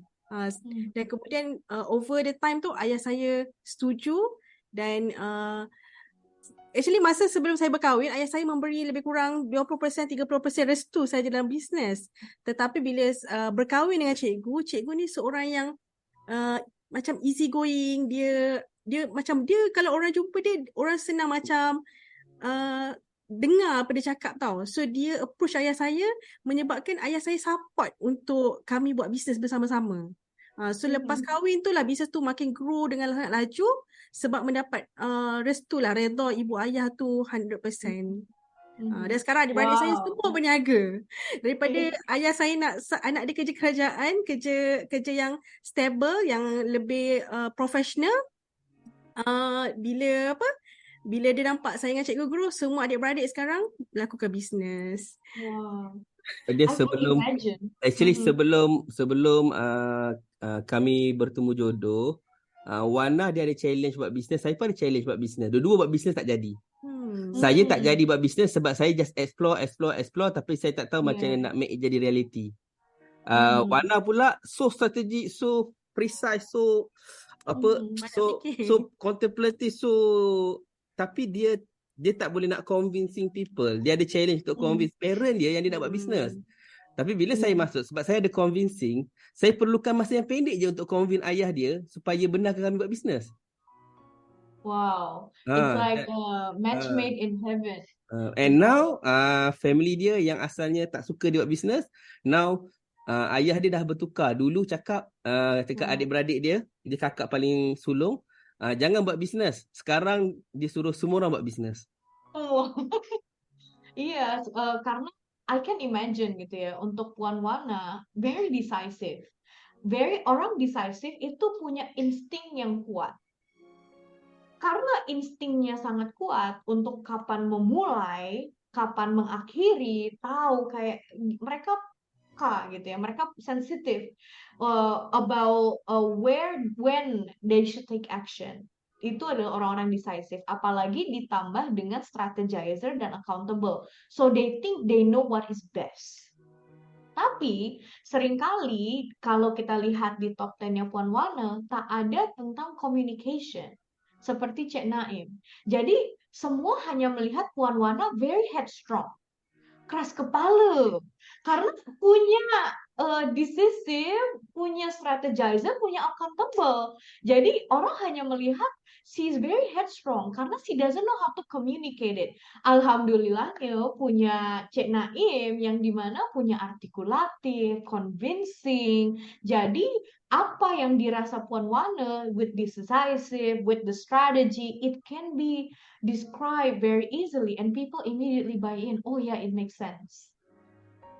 [SPEAKER 5] Dan kemudian over the time tu ayah saya setuju. Dan actually masa sebelum saya berkahwin, ayah saya memberi lebih kurang 20%, 30% restu saja dalam bisnes. Tetapi bila berkahwin dengan cikgu ni seorang yang macam easy going. Dia kalau orang jumpa dia, orang senang macam dengar apa dia cakap tau. So dia approach ayah saya, menyebabkan ayah saya support untuk kami buat bisnes bersama-sama. So lepas kahwin tu lah bisnes tu makin grow dengan sangat laju sebab mendapat restu lah, redha ibu ayah tu 100%. Dan sekarang adik-beradik saya semua berniaga. Daripada ayah saya nak anak dia kerja kerajaan, kerja yang stable, yang lebih profesional. Bila dia nampak saya dengan cikgu guru, semua adik-beradik sekarang melakukan bisnes.
[SPEAKER 3] Wow.
[SPEAKER 4] Dia sebelum kami bertemu jodoh, Wana dia ada challenge buat bisnes, saya pun ada challenge buat bisnes. Dua-dua buat bisnes tak jadi. Saya tak jadi buat bisnes sebab saya just explore, tapi saya tak tahu macam mana nak make it jadi reality. Wana pula so strategic, so precise, so contemplative, tapi dia tak boleh nak convincing people. Dia ada challenge untuk convince parent dia yang dia nak buat bisnes. Tapi bila saya masuk, sebab saya ada convincing, saya perlukan masa yang pendek je untuk convince ayah dia supaya benarkan kami buat bisnes.
[SPEAKER 3] Wow. It's like a match made in heaven.
[SPEAKER 4] And now family dia yang asalnya tak suka dia buat bisnes, now ayah dia dah bertukar. Dulu cakap dekat adik-beradik dia kakak paling sulung, jangan buat bisnes. Sekarang dia suruh semua orang buat bisnes.
[SPEAKER 3] Iya, karena I can imagine gitu ya, untuk Puan Wana very decisive. Orang decisive itu punya insting yang kuat. Karena instingnya sangat kuat untuk kapan memulai, kapan mengakhiri, tahu kayak mereka gitu ya, mereka sensitive about when they should take action. Itu adalah orang-orang decisive, apalagi ditambah dengan strategizer dan accountable. So they think they know what is best. Tapi seringkali kalau kita lihat di top 10-nya Puan Wana, tak ada tentang communication. Seperti Cik Naim. Jadi semua hanya melihat Puan Wana very headstrong. Keras kepala. Karena punya decisive, punya strategizer, punya accountable. Jadi orang hanya melihat she's very headstrong karena she doesn't know how to communicate it. Alhamdulillahnya punya Cik Naim yang dimana punya artikulatif, convincing. Jadi apa yang dirasa Puan Wana with the decisive, with the strategy, it can be described very easily and people immediately buy in. Oh yeah, it makes sense.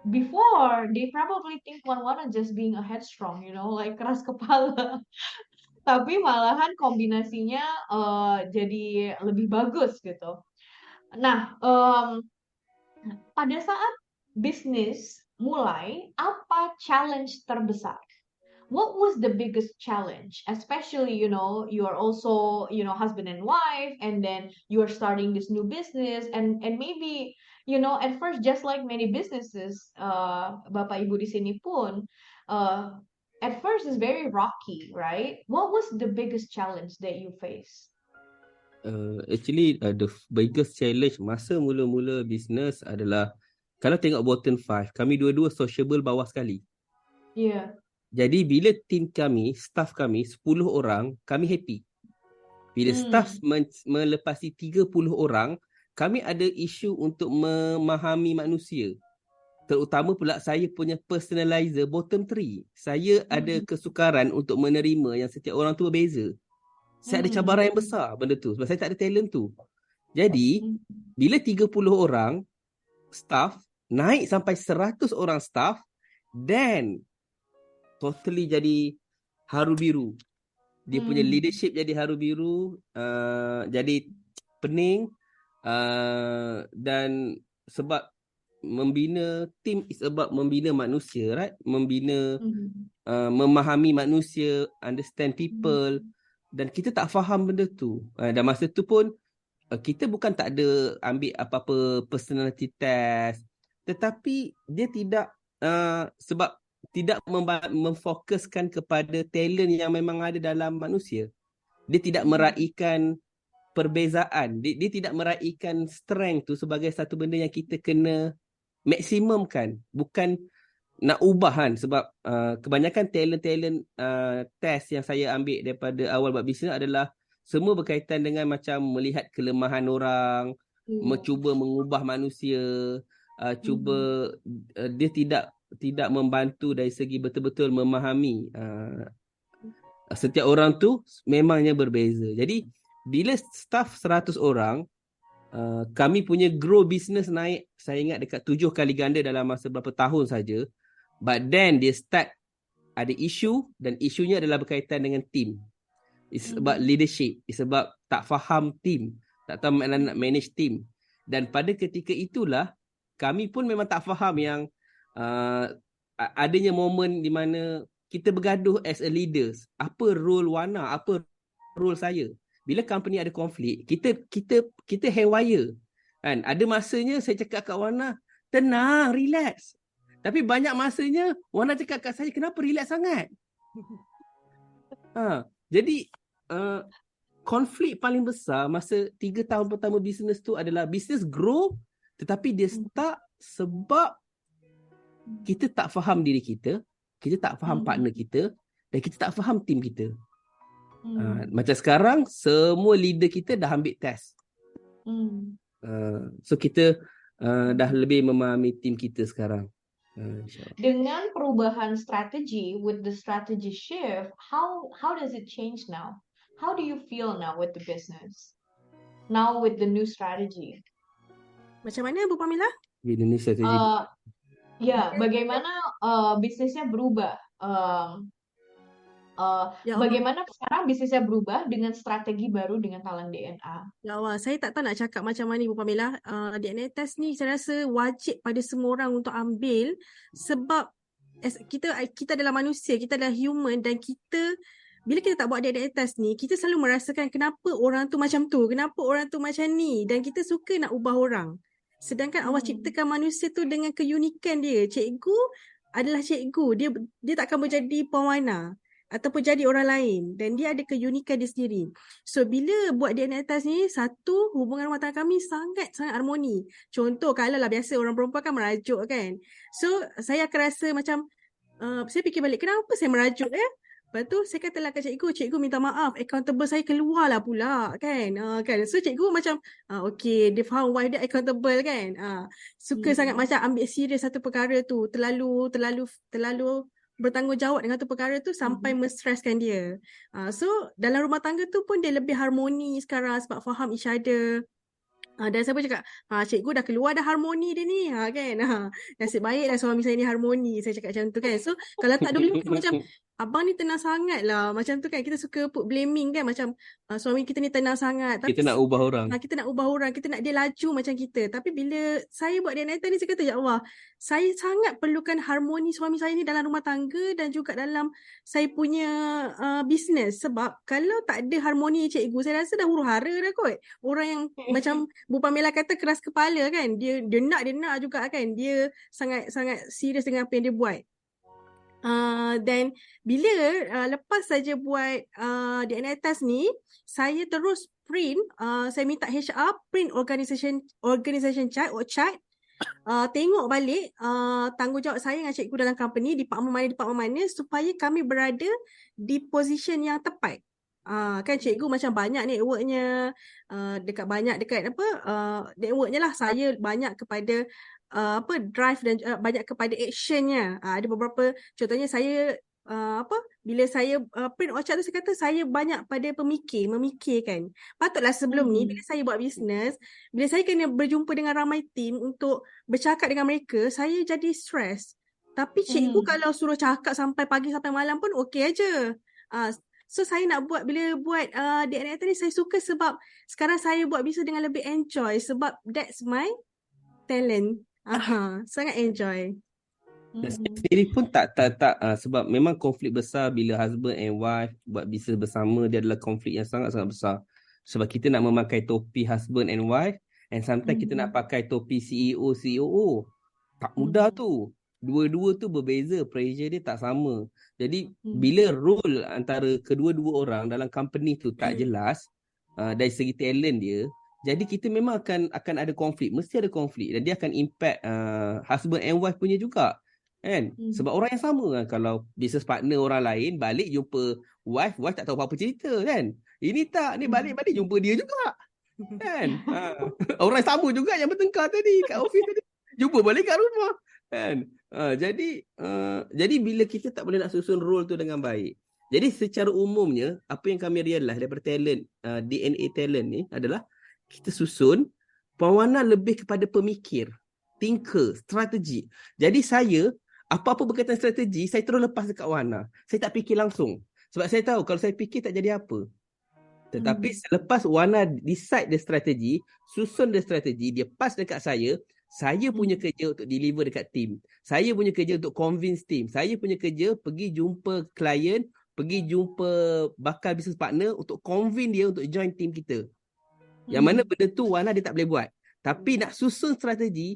[SPEAKER 3] Before, they probably think Puan Wana just being a headstrong, like keras kepala. Tapi malahan kombinasinya jadi lebih bagus gitu. Nah, pada saat bisnis mulai, apa challenge terbesar? What was the biggest challenge? Especially, you are also, husband and wife, and then you are starting this new business, and maybe, at first, just like many businesses, Bapak Ibu di sini pun, at first it's very rocky, right? What was the biggest challenge that you face?
[SPEAKER 4] Actually, the biggest challenge masa mula-mula bisnes adalah, kalau tengok bottom 5, kami dua-dua sociable bawah sekali.
[SPEAKER 3] Yeah.
[SPEAKER 4] Jadi bila tim kami, staff kami 10 orang, kami happy. Bila staff melepasi 30 orang, kami ada isu untuk memahami manusia. Terutama pula saya punya personalizer bottom 3. Saya ada kesukaran untuk menerima yang setiap orang tu berbeza. Saya ada cabaran yang besar benda tu sebab saya tak ada talent tu. Jadi bila 30 orang staff naik sampai 100 orang staff, then totally jadi haru biru. Dia punya leadership jadi haru biru, jadi pening, dan sebab membina tim is about membina manusia, right? Membina, memahami manusia, understand people, dan kita tak faham benda tu. Dan masa tu pun kita bukan tak ada ambil apa-apa personality test, tetapi dia tidak sebab tidak memfokuskan kepada talent yang memang ada dalam manusia. Dia tidak meraihkan perbezaan. Dia tidak meraihkan strength tu sebagai satu benda yang kita kena maksimumkan. Bukan nak ubah kan. Sebab kebanyakan talent test yang saya ambil daripada awal buat bisnes adalah semua berkaitan dengan macam melihat kelemahan orang, mencuba mengubah manusia, cuba dia tidak membantu dari segi betul-betul memahami setiap orang tu memangnya berbeza. Jadi bila staff 100 orang, kami punya grow business naik, saya ingat dekat 7 kali ganda dalam masa berapa tahun saja. But then dia start ada isu, dan isunya adalah berkaitan dengan team. It's about leadership, it's about tak faham team, tak tahu nak manage team. Dan pada ketika itulah kami pun memang tak faham yang adanya momen di mana kita bergaduh as a leaders. Apa role Wana, apa role saya? Bila company ada konflik, kita haywire. Kan? Ada masanya saya cakap kat Wana, tenang, relax. Tapi banyak masanya Wana cakap kat saya, kenapa relax sangat? Jadi konflik paling besar masa 3 tahun pertama bisnes tu adalah bisnes grow, tetapi dia start sebab kita tak faham diri kita tak faham partner kita, dan kita tak faham tim kita. Macam sekarang semua leader kita dah ambil test. So kita dah lebih memahami tim kita sekarang.
[SPEAKER 3] Dengan perubahan strategi, with the strategy shift, how does it change now? How do you feel now with the business? Now with the new strategy?
[SPEAKER 5] Macam mana Bu Pamela?
[SPEAKER 4] Ini strategi.
[SPEAKER 3] Ya, bagaimana bisnisnya berubah? Bagaimana sekarang bisnisnya berubah dengan strategi baru dengan Talent DNA?
[SPEAKER 5] Ya Allah, saya tak tahu nak cakap macam mana Bu Pamela. DNA test ni saya rasa wajib pada semua orang untuk ambil, sebab kita adalah manusia, kita adalah human, dan bila kita tak buat DNA test ni, kita selalu merasakan kenapa orang tu macam tu, kenapa orang tu macam ni, dan kita suka nak ubah orang. Sedangkan Allah ciptakan manusia tu dengan keunikan dia. Cikgu adalah cikgu. Dia takkan menjadi Puan Wana ataupun jadi orang lain, dan dia ada keunikan dia sendiri. So bila buat DNA test ni, satu, hubungan rumah tangga kami sangat-sangat harmoni. Contoh, kalau lah biasa orang perempuan kan merajuk kan. So saya akan rasa macam saya fikir balik, kenapa saya merajuk Lepas tu saya katalah ke cikgu minta maaf, accountable saya keluar lah pula kan. Kan. So cikgu macam okay, dia faham why dia accountable kan. Suka sangat macam ambil serius satu perkara tu, terlalu bertanggungjawab dengan satu perkara tu sampai menstreskan dia. So dalam rumah tangga tu pun dia lebih harmoni sekarang sebab faham each other. Dan saya pun cakap, cikgu dah keluar dah harmoni dia ni, kan. Nasib baik dah suami saya ni harmoni, saya cakap macam tu kan. So kalau tak dulu kan macam abang ni tenang sangat lah, macam tu kan. Kita suka put blaming kan, macam suami kita ni tenang sangat. Tapi
[SPEAKER 4] Kita nak ubah orang.
[SPEAKER 5] kita nak ubah orang, kita nak dia laju macam kita. Tapi bila saya buat DNA test ni, saya kata, ya Allah, saya sangat perlukan harmoni suami saya ni dalam rumah tangga dan juga dalam saya punya bisnes. Sebab kalau tak ada harmoni cikgu, saya rasa dah huru-hara dah kot. Orang yang macam Bu Pamela kata keras kepala kan, dia nak juga kan. Dia sangat serius dengan apa yang dia buat. Dan bila lepas saja buat DNA test ni, saya terus print, saya minta HR print organization chart or chart, tengok balik tanggungjawab saya dengan cikgu dalam company, department mana supaya kami berada di position yang tepat. Kan cikgu macam banyak networknya, dekat networknya lah. Saya banyak kepada drive dan banyak kepada actionnya. Ada beberapa, contohnya saya bila saya print orchard tu, saya kata saya banyak pada memikirkan. Patutlah sebelum ni bila saya buat bisnes, bila saya kena berjumpa dengan ramai tim untuk bercakap dengan mereka, saya jadi stres. Tapi cikgu kalau suruh cakap sampai pagi sampai malam pun okey aja. So saya nak bila buat DNA tadi, saya suka sebab sekarang saya buat bisnes dengan lebih enjoy sebab that's my talent. Sangat enjoy.
[SPEAKER 4] Dan saya sendiri pun tak sebab memang konflik besar bila husband and wife buat bisnes bersama. Dia adalah konflik yang sangat-sangat besar. Sebab kita nak memakai topi husband and wife, and sometimes kita nak pakai topi CEO, COO. Tak mudah tu. Dua-dua tu berbeza, pressure dia tak sama. Jadi bila role antara kedua-dua orang dalam company tu tak jelas, dari segi talent dia, jadi kita memang akan ada konflik. Mesti ada konflik. Dan dia akan impact husband and wife punya juga. Kan? Sebab orang yang sama kan. Kalau business partner orang lain balik jumpa wife tak tahu apa-apa cerita kan. Ini tak, ni balik jumpa dia juga. Kan? Orang sama juga yang bertengkar tadi kat office tadi. Jumpa balik kat rumah. Kan? Jadi bila kita tak boleh nak susun role tu dengan baik. Jadi secara umumnya, apa yang kami realize daripada talent, DNA talent ni adalah kita susun perlawanan lebih kepada pemikir, thinker, strategi. Jadi saya, apa-apa berkaitan strategi, saya terus lepas dekat Wana. Saya tak fikir langsung. Sebab saya tahu kalau saya fikir tak jadi apa. Tetapi selepas Wana decide the strategi, susun the strategi, dia pass dekat saya punya kerja untuk deliver dekat team. Saya punya kerja untuk convince team. Saya punya kerja pergi jumpa klien, pergi jumpa bakal business partner untuk convince dia untuk join team kita. Yang mana benda tu Wana dia tak boleh buat. Tapi nak susun strategi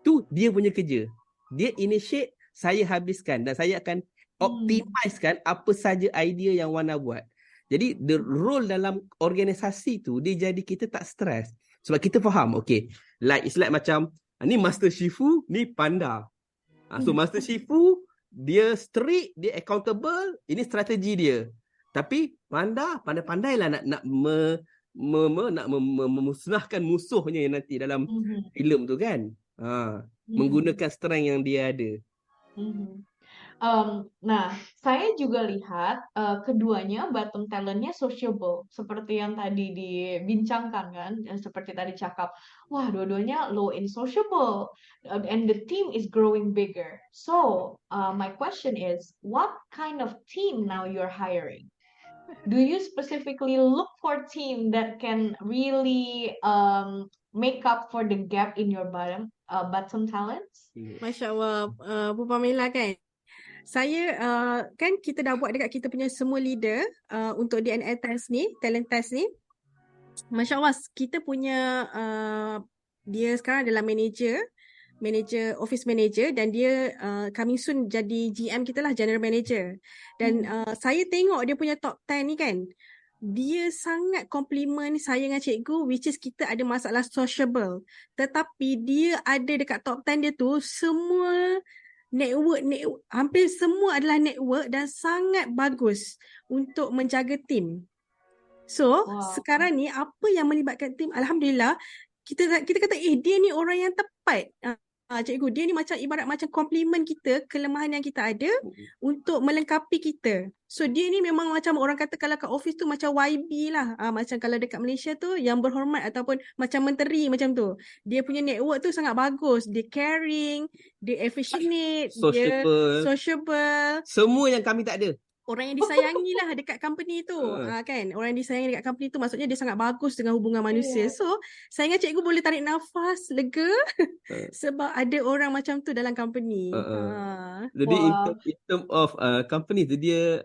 [SPEAKER 4] tu dia punya kerja. Dia initiate, saya habiskan, dan saya akan optimizekan apa saja idea yang Wana buat. Jadi the role dalam organisasi tu dia jadi kita tak stres. Sebab kita faham, okay, it's like macam ni Master Shifu, ni Panda. So Master Shifu dia strict, dia accountable, ini strategi dia. Tapi Panda pandai-pandailah nak memusnahkan musuhnya nanti dalam filem tu kan. Menggunakan strength yang dia ada.
[SPEAKER 3] Nah, saya juga lihat keduanya bottom talentnya sociable, seperti yang tadi dibincangkan kan, seperti tadi cakap, wah dua-duanya low in sociable, and the team is growing bigger. So, my question is, what kind of team now you're hiring? Do you specifically look for team that can really make up for the gap in your bottom talents?
[SPEAKER 5] Masya Allah, Bu Pamela kan. Saya kan kita dah buat dekat kita punya semua leader untuk DNA test ni, talent test ni. Masya Allah, kita punya dia sekarang adalah manager, office manager, dan dia coming soon jadi GM kita lah, general manager. Dan saya tengok dia punya top 10 ni kan, dia sangat compliment saya dengan cikgu, which is kita ada masalah sociable. Tetapi dia ada dekat top 10 dia tu, semua network, hampir semua adalah network dan sangat bagus untuk menjaga tim. So,
[SPEAKER 3] Wow.
[SPEAKER 5] sekarang ni apa yang melibatkan tim, alhamdulillah, kita kata dia ni orang yang tepat. Cikgu, dia ni macam ibarat macam komplimen kita, kelemahan yang kita ada untuk melengkapi kita. So, dia ni memang macam orang kata kalau kat office tu macam YB lah. Macam kalau dekat Malaysia tu yang berhormat ataupun macam menteri macam tu. Dia punya network tu sangat bagus. Dia caring, dia affectionate, dia sociable.
[SPEAKER 4] Semua yang kami tak ada.
[SPEAKER 5] Orang yang disayangi lah dekat company tu. Kan? Orang yang disayangi dekat company tu maksudnya dia sangat bagus dengan hubungan manusia. So, saya ingat cikgu boleh tarik nafas lega sebab ada orang macam tu dalam company.
[SPEAKER 4] Jadi in term of company tu dia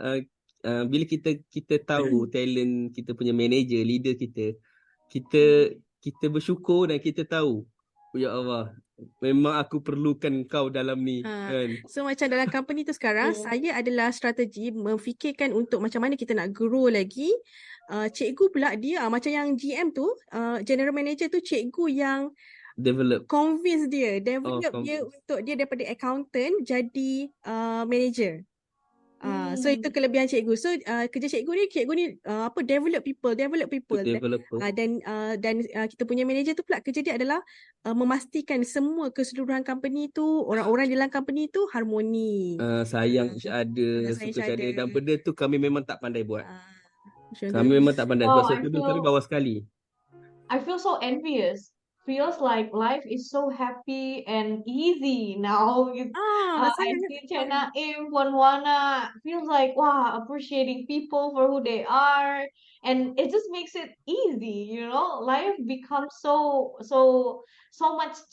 [SPEAKER 4] bila kita tahu talent kita punya manager, leader kita bersyukur dan kita tahu, ya Allah, memang aku perlukan kau dalam ni kan.
[SPEAKER 5] So macam dalam company tu sekarang saya adalah strategi memfikirkan untuk macam mana kita nak grow lagi. Cikgu pula dia macam yang GM tu, general manager tu, cikgu yang convince dia, develop dia untuk dia daripada accountant jadi manager. So itu kelebihan cikgu. So kerja cikgu ni develop people. Dan kita punya manager tu pula kerja dia adalah memastikan semua keseluruhan company tu, orang-orang dalam company tu harmoni.
[SPEAKER 4] Sayang ada, suka ada, dan benda tu kami memang tak pandai buat. Kami memang tak pandai sebab tu kami bawah sekali.
[SPEAKER 3] I feel so envious. Feels like life is so happy and easy now. I see Cik Naim, Puan Wana, feels like, wow, appreciating people for who they are. And it just makes it easy, you know? Life becomes so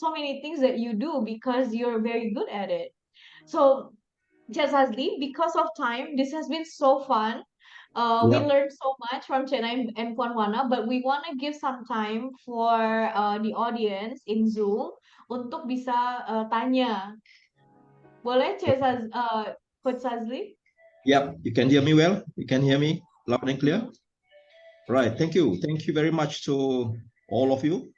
[SPEAKER 3] many things that you do because you're very good at it. So, Cik Sazli, because of time, this has been so fun. We learned so much from Cik Naim and Puan Wana, but we want to give some time for the audience in Zoom untuk bisa tanya. Boleh, Coach Sazli?
[SPEAKER 1] Yep, you can hear me well? You can hear me loud and clear? Right, thank you. Thank you very much to all of you.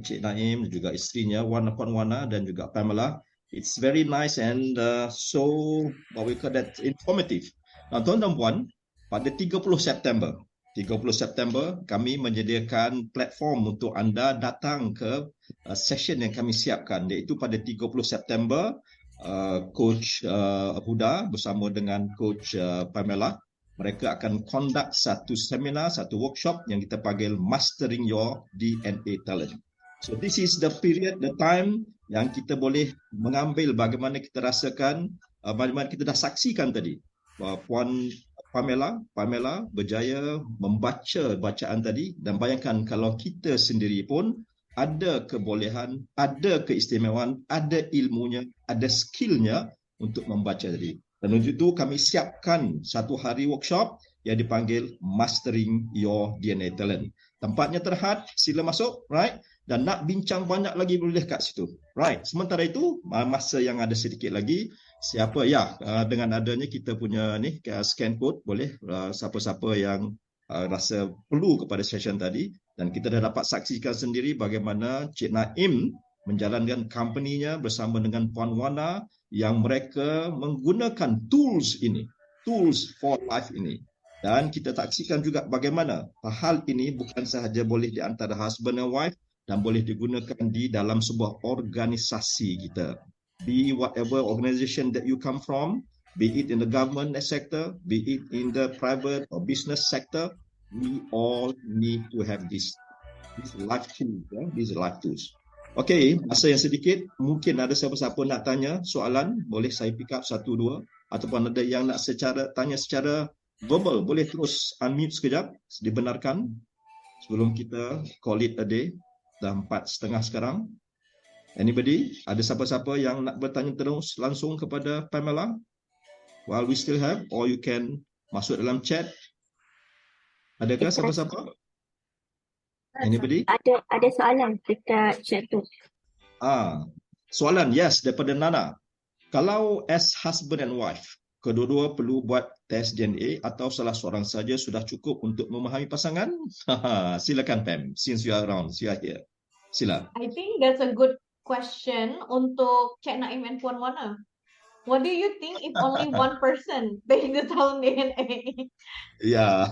[SPEAKER 1] Cik Naim, juga isterinya, Puan Wana dan juga Pamela. It's very nice and so, what we call that, informative. Nah, tuan dan puan, pada 30 September kami menyediakan platform untuk anda datang ke session yang kami siapkan, iaitu pada 30 September Coach Huda bersama dengan Coach Pamela, mereka akan conduct satu seminar, satu workshop yang kita panggil Mastering Your DNA Talent. So this is the period, the time yang kita boleh mengambil bagaimana kita rasakan, bagaimana kita dah saksikan tadi. Puan Pamela berjaya membaca bacaan tadi, dan bayangkan kalau kita sendiri pun ada kebolehan, ada keistimewaan, ada ilmunya, ada skillnya untuk membaca tadi. Dan untuk itu kami siapkan satu hari workshop yang dipanggil Mastering Your DNA Talent. Tempatnya terhad, sila masuk, right? Dan nak bincang banyak lagi boleh kat situ, right? Sementara itu, masa yang ada sedikit lagi, siapa dengan adanya kita punya ni scan code, boleh siapa-siapa yang rasa perlu kepada session tadi, dan kita dah dapat saksikan sendiri bagaimana Cik Naim menjalankan company-nya bersama dengan Puan Wana yang mereka menggunakan tools ini, tools for life ini. Dan kita saksikan juga bagaimana hal ini bukan sahaja boleh di antara husband and wife, dan boleh digunakan di dalam sebuah organisasi kita. Be whatever organization that you come from, be it in the government sector, be it in the private or business sector, we all need to have these life tools. These life tools. Okay, masa yang sedikit, mungkin ada siapa-siapa nak tanya soalan, boleh saya pick up satu dua, ataupun ada yang nak tanya secara verbal, boleh terus unmute sekejap, dibenarkan sebelum kita call it a day. Dah 4:30 sekarang. Anybody? Ada siapa-siapa yang nak bertanya terus langsung kepada Pamela? While we still have, or you can masuk dalam chat. Adakah siapa-siapa? Anybody?
[SPEAKER 6] Ada soalan dekat chat tu.
[SPEAKER 1] Soalan, yes, daripada Nana. Kalau as husband and wife, kedua-dua perlu buat tes DNA atau salah seorang saja sudah cukup untuk memahami pasangan? Silakan Pam, since you are around, you are here. Sila.
[SPEAKER 3] I think that's a good question untuk Cik Naim and Puan Wana. What do you think if only one person take the Talent DNA?
[SPEAKER 1] Ya.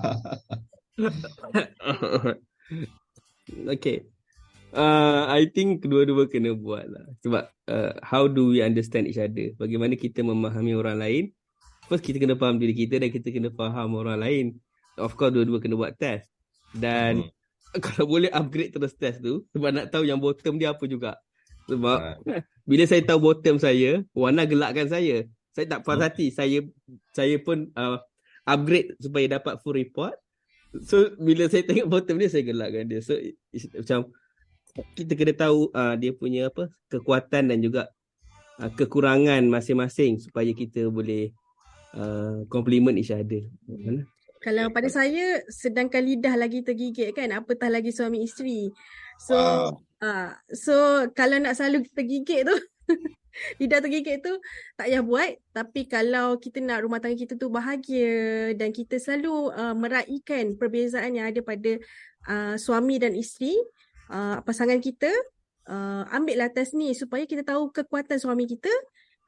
[SPEAKER 4] Okay. I think kedua-dua kena buat lah. Sebab how do we understand each other? Bagaimana kita memahami orang lain? First, kita kena faham diri kita dan kita kena faham orang lain. Of course, dua-dua kena buat test. Dan kalau boleh upgrade terus test tu. Sebab nak tahu yang bottom dia apa juga. Sebab bila saya tahu bottom saya, Wana gelakkan saya. Saya tak puas hati. Saya pun upgrade supaya dapat full report. So, bila saya tengok bottom dia, saya gelakkan dia. So, macam kita kena tahu dia punya kekuatan dan juga kekurangan masing-masing supaya kita boleh compliment each other.
[SPEAKER 5] Kalau pada saya, sedangkan lidah lagi tergigit kan, apatah lagi suami isteri. So, so kalau nak selalu tergigit tu, lidah tergigit tu tak payah buat. Tapi kalau kita nak rumah tangga kita tu bahagia dan kita selalu meraihkan perbezaan yang ada pada suami dan isteri, pasangan kita, ambillah test ni supaya kita tahu kekuatan suami kita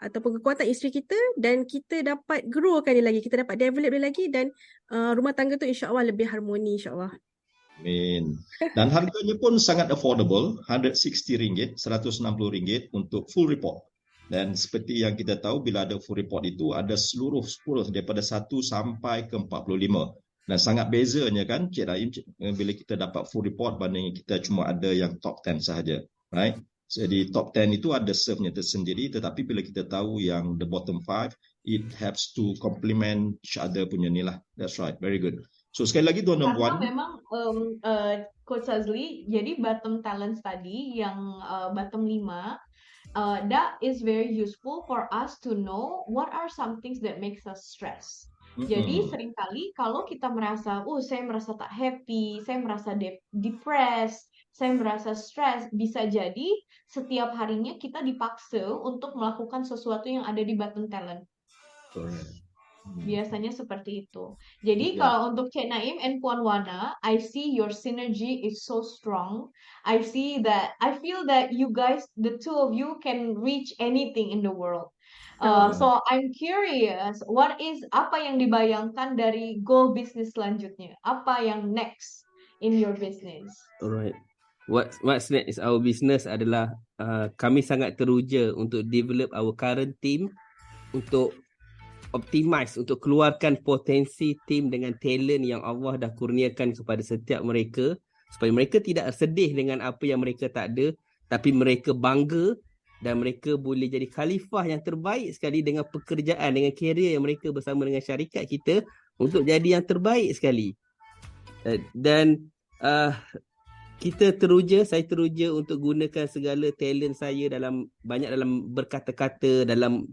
[SPEAKER 5] ataupun kekuatan isteri kita dan kita dapat growkan dia lagi, kita dapat develop dia lagi dan rumah tangga tu insya-Allah lebih harmoni insya-Allah.
[SPEAKER 1] Amin. Dan harganya pun sangat affordable, RM160, RM160 untuk full report. Dan seperti yang kita tahu, bila ada full report itu ada seluruh 10 daripada 1 sampai ke 45. Dan sangat bezanya kan Cik Rahim bila kita dapat full report banding kita cuma ada yang top 10 sahaja, right? Jadi top 10 itu ada serve-nya tersendiri, tetapi bila kita tahu yang the bottom 5, it helps to complement each other punya ni lah. That's right, very good. So sekali lagi tuan-tuan puan.
[SPEAKER 3] Karena memang Coach Azli, jadi bottom talents tadi yang bottom 5, that is very useful for us to know what are some things that makes us stress. Jadi seringkali kalau kita merasa, saya merasa tak happy, saya merasa depressed, saya merasa stres, bisa jadi setiap harinya kita dipaksa untuk melakukan sesuatu yang ada di bottom talent. Biasanya seperti itu. Jadi kalau untuk Cik Naim and Puan Wana, I see your synergy is so strong. I feel that you guys, the two of you can reach anything in the world. So I'm curious, apa yang dibayangkan dari goal bisnis selanjutnya? Apa yang next in your business?
[SPEAKER 4] Alright. What's next is our business adalah kami sangat teruja untuk develop our current team, untuk optimize, untuk keluarkan potensi team dengan talent yang Allah dah kurniakan kepada setiap mereka, supaya mereka tidak sedih dengan apa yang mereka tak ada, tapi mereka bangga dan mereka boleh jadi khalifah yang terbaik sekali dengan pekerjaan, dengan kerjaya yang mereka bersama dengan syarikat kita untuk jadi yang terbaik sekali. Dan saya teruja untuk gunakan segala talent saya dalam berkata-kata, dalam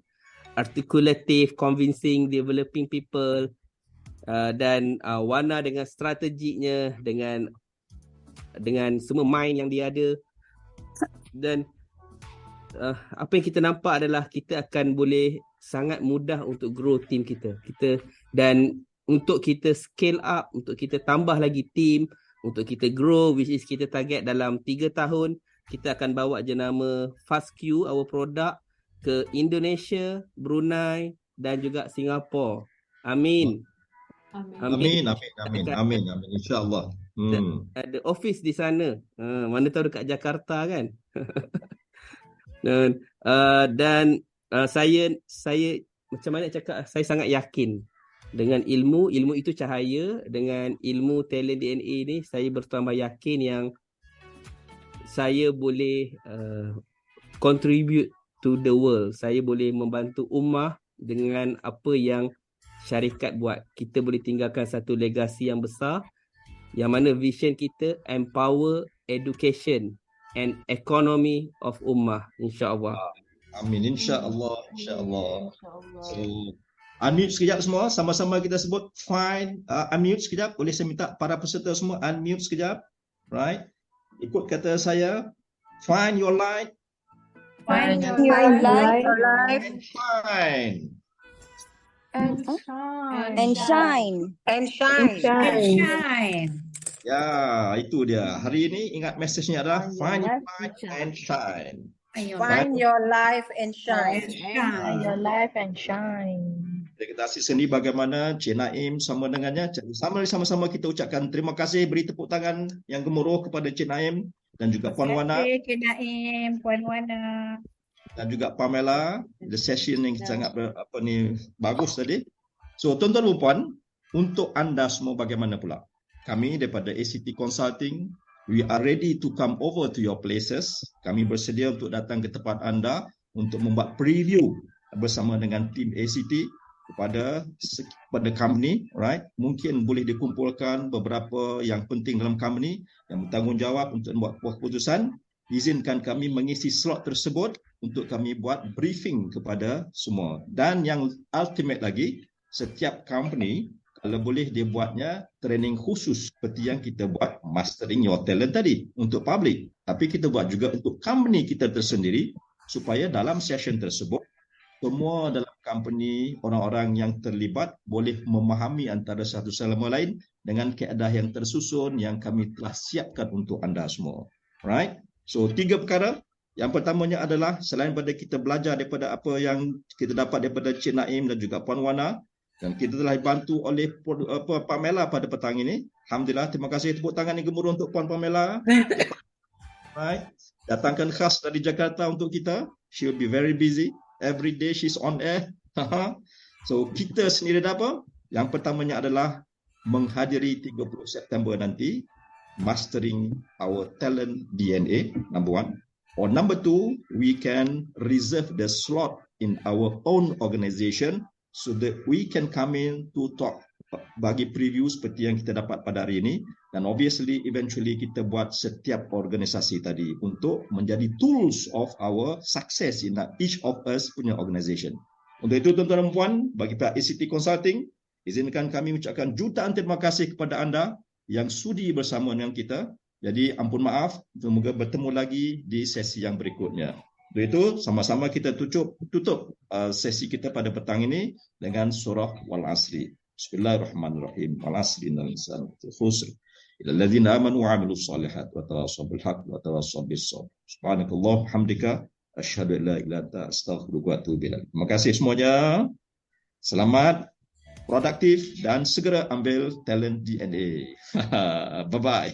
[SPEAKER 4] articulative, convincing, developing people, dan Wana dengan strateginya, dengan semua mind yang dia ada. Dan apa yang kita nampak adalah kita akan boleh sangat mudah untuk grow team kita. Dan untuk kita scale up, untuk kita tambah lagi team, untuk kita grow, which is kita target dalam 3 tahun, kita akan bawa jenama FastQ, our product, ke Indonesia, Brunei dan juga Singapura. Amin.
[SPEAKER 1] Amin. InsyaAllah.
[SPEAKER 4] Ada office di sana. Mana tahu dekat Jakarta kan. Dan saya macam mana cakap, saya sangat yakin dengan ilmu itu cahaya, dengan ilmu talent DNA ni saya bertambah yakin yang saya boleh contribute to the world. Saya boleh membantu ummah dengan apa yang syarikat buat. Kita boleh tinggalkan satu legasi yang besar, yang mana vision kita empower education and economy of ummah, insya-Allah.
[SPEAKER 1] Amin, insya-Allah. So, unmute sekejap semua, sama-sama kita sebut fine. Unmute sekejap, boleh saya minta para peserta semua unmute sekejap. Right? Ikut kata saya, find your light.
[SPEAKER 6] Find your light.
[SPEAKER 1] And shine.
[SPEAKER 6] And shine.
[SPEAKER 1] Ya, itu dia. Hari ini ingat mesejnya adalah find your light and shine.
[SPEAKER 6] Find your life and shine.
[SPEAKER 7] Find your life and shine.
[SPEAKER 1] Kita sini bagaimana Cik Naim sama dengannya. Sama-sama kita ucapkan terima kasih, beri tepuk tangan yang gemuruh kepada Cik Naim dan juga Puan Wana.
[SPEAKER 6] Terima kasih Cik Naim, Puan Wana.
[SPEAKER 1] Dan juga Pamela, the session yang sangat bagus tadi. So tuan-tuan dan puan, untuk anda semua bagaimana pula? Kami daripada ACT Consulting, we are ready to come over to your places. Kami bersedia untuk datang ke tempat anda untuk membuat preview bersama dengan tim ACT kepada company, right? Mungkin boleh dikumpulkan beberapa yang penting dalam company yang bertanggungjawab untuk membuat keputusan. Izinkan kami mengisi slot tersebut untuk kami buat briefing kepada semua. Dan yang ultimate lagi, setiap company kalau boleh dia buatnya training khusus seperti yang kita buat mastering your talent tadi untuk public. Tapi kita buat juga untuk company kita tersendiri supaya dalam session tersebut semua dalam company, orang-orang yang terlibat boleh memahami antara satu sama lain dengan kaedah yang tersusun yang kami telah siapkan untuk anda semua. Right? So, 3 perkara. Yang pertamanya adalah selain pada kita belajar daripada apa yang kita dapat daripada Cik Naim dan juga Puan Wana, dan kita telah dibantu oleh Pamela pada petang ini. Alhamdulillah, terima kasih tepuk tangan yang gemuruh untuk Puan Pamela. Right? Datangkan khas dari Jakarta untuk kita. She will be very busy. Every day she's on air. So kita sendiri ada apa? Yang pertamanya adalah menghadiri 30 September nanti, mastering our talent DNA, number 1. Or number 2, we can reserve the slot in our own organisation so that we can come in to talk, bagi preview seperti yang kita dapat pada hari ini. Dan obviously, eventually kita buat setiap organisasi tadi untuk menjadi tools of our success in each of us punya organisation. Untuk itu, tuan-tuan dan puan, bagi pihak ACT Consulting, izinkan kami ucapkan jutaan terima kasih kepada anda yang sudi bersama dengan kita. Jadi, ampun maaf, semoga bertemu lagi di sesi yang berikutnya. Untuk itu, sama-sama kita tutup sesi kita pada petang ini dengan surah Wal-Asri. Bismillahirrahmanirrahim. Wal-Asri innal insana lafi khusr. Ila alladzina amanu wa 'amilus shalihat wa tawassaw bil haqq wa tawassaw bis sabr. Subhanakallah hamdika asyhadu an la ilaha illa anta astaghfiruka wa atubu ilaik. Terima kasih semuanya. Selamat, produktif dan segera ambil talent DNA. Bye bye.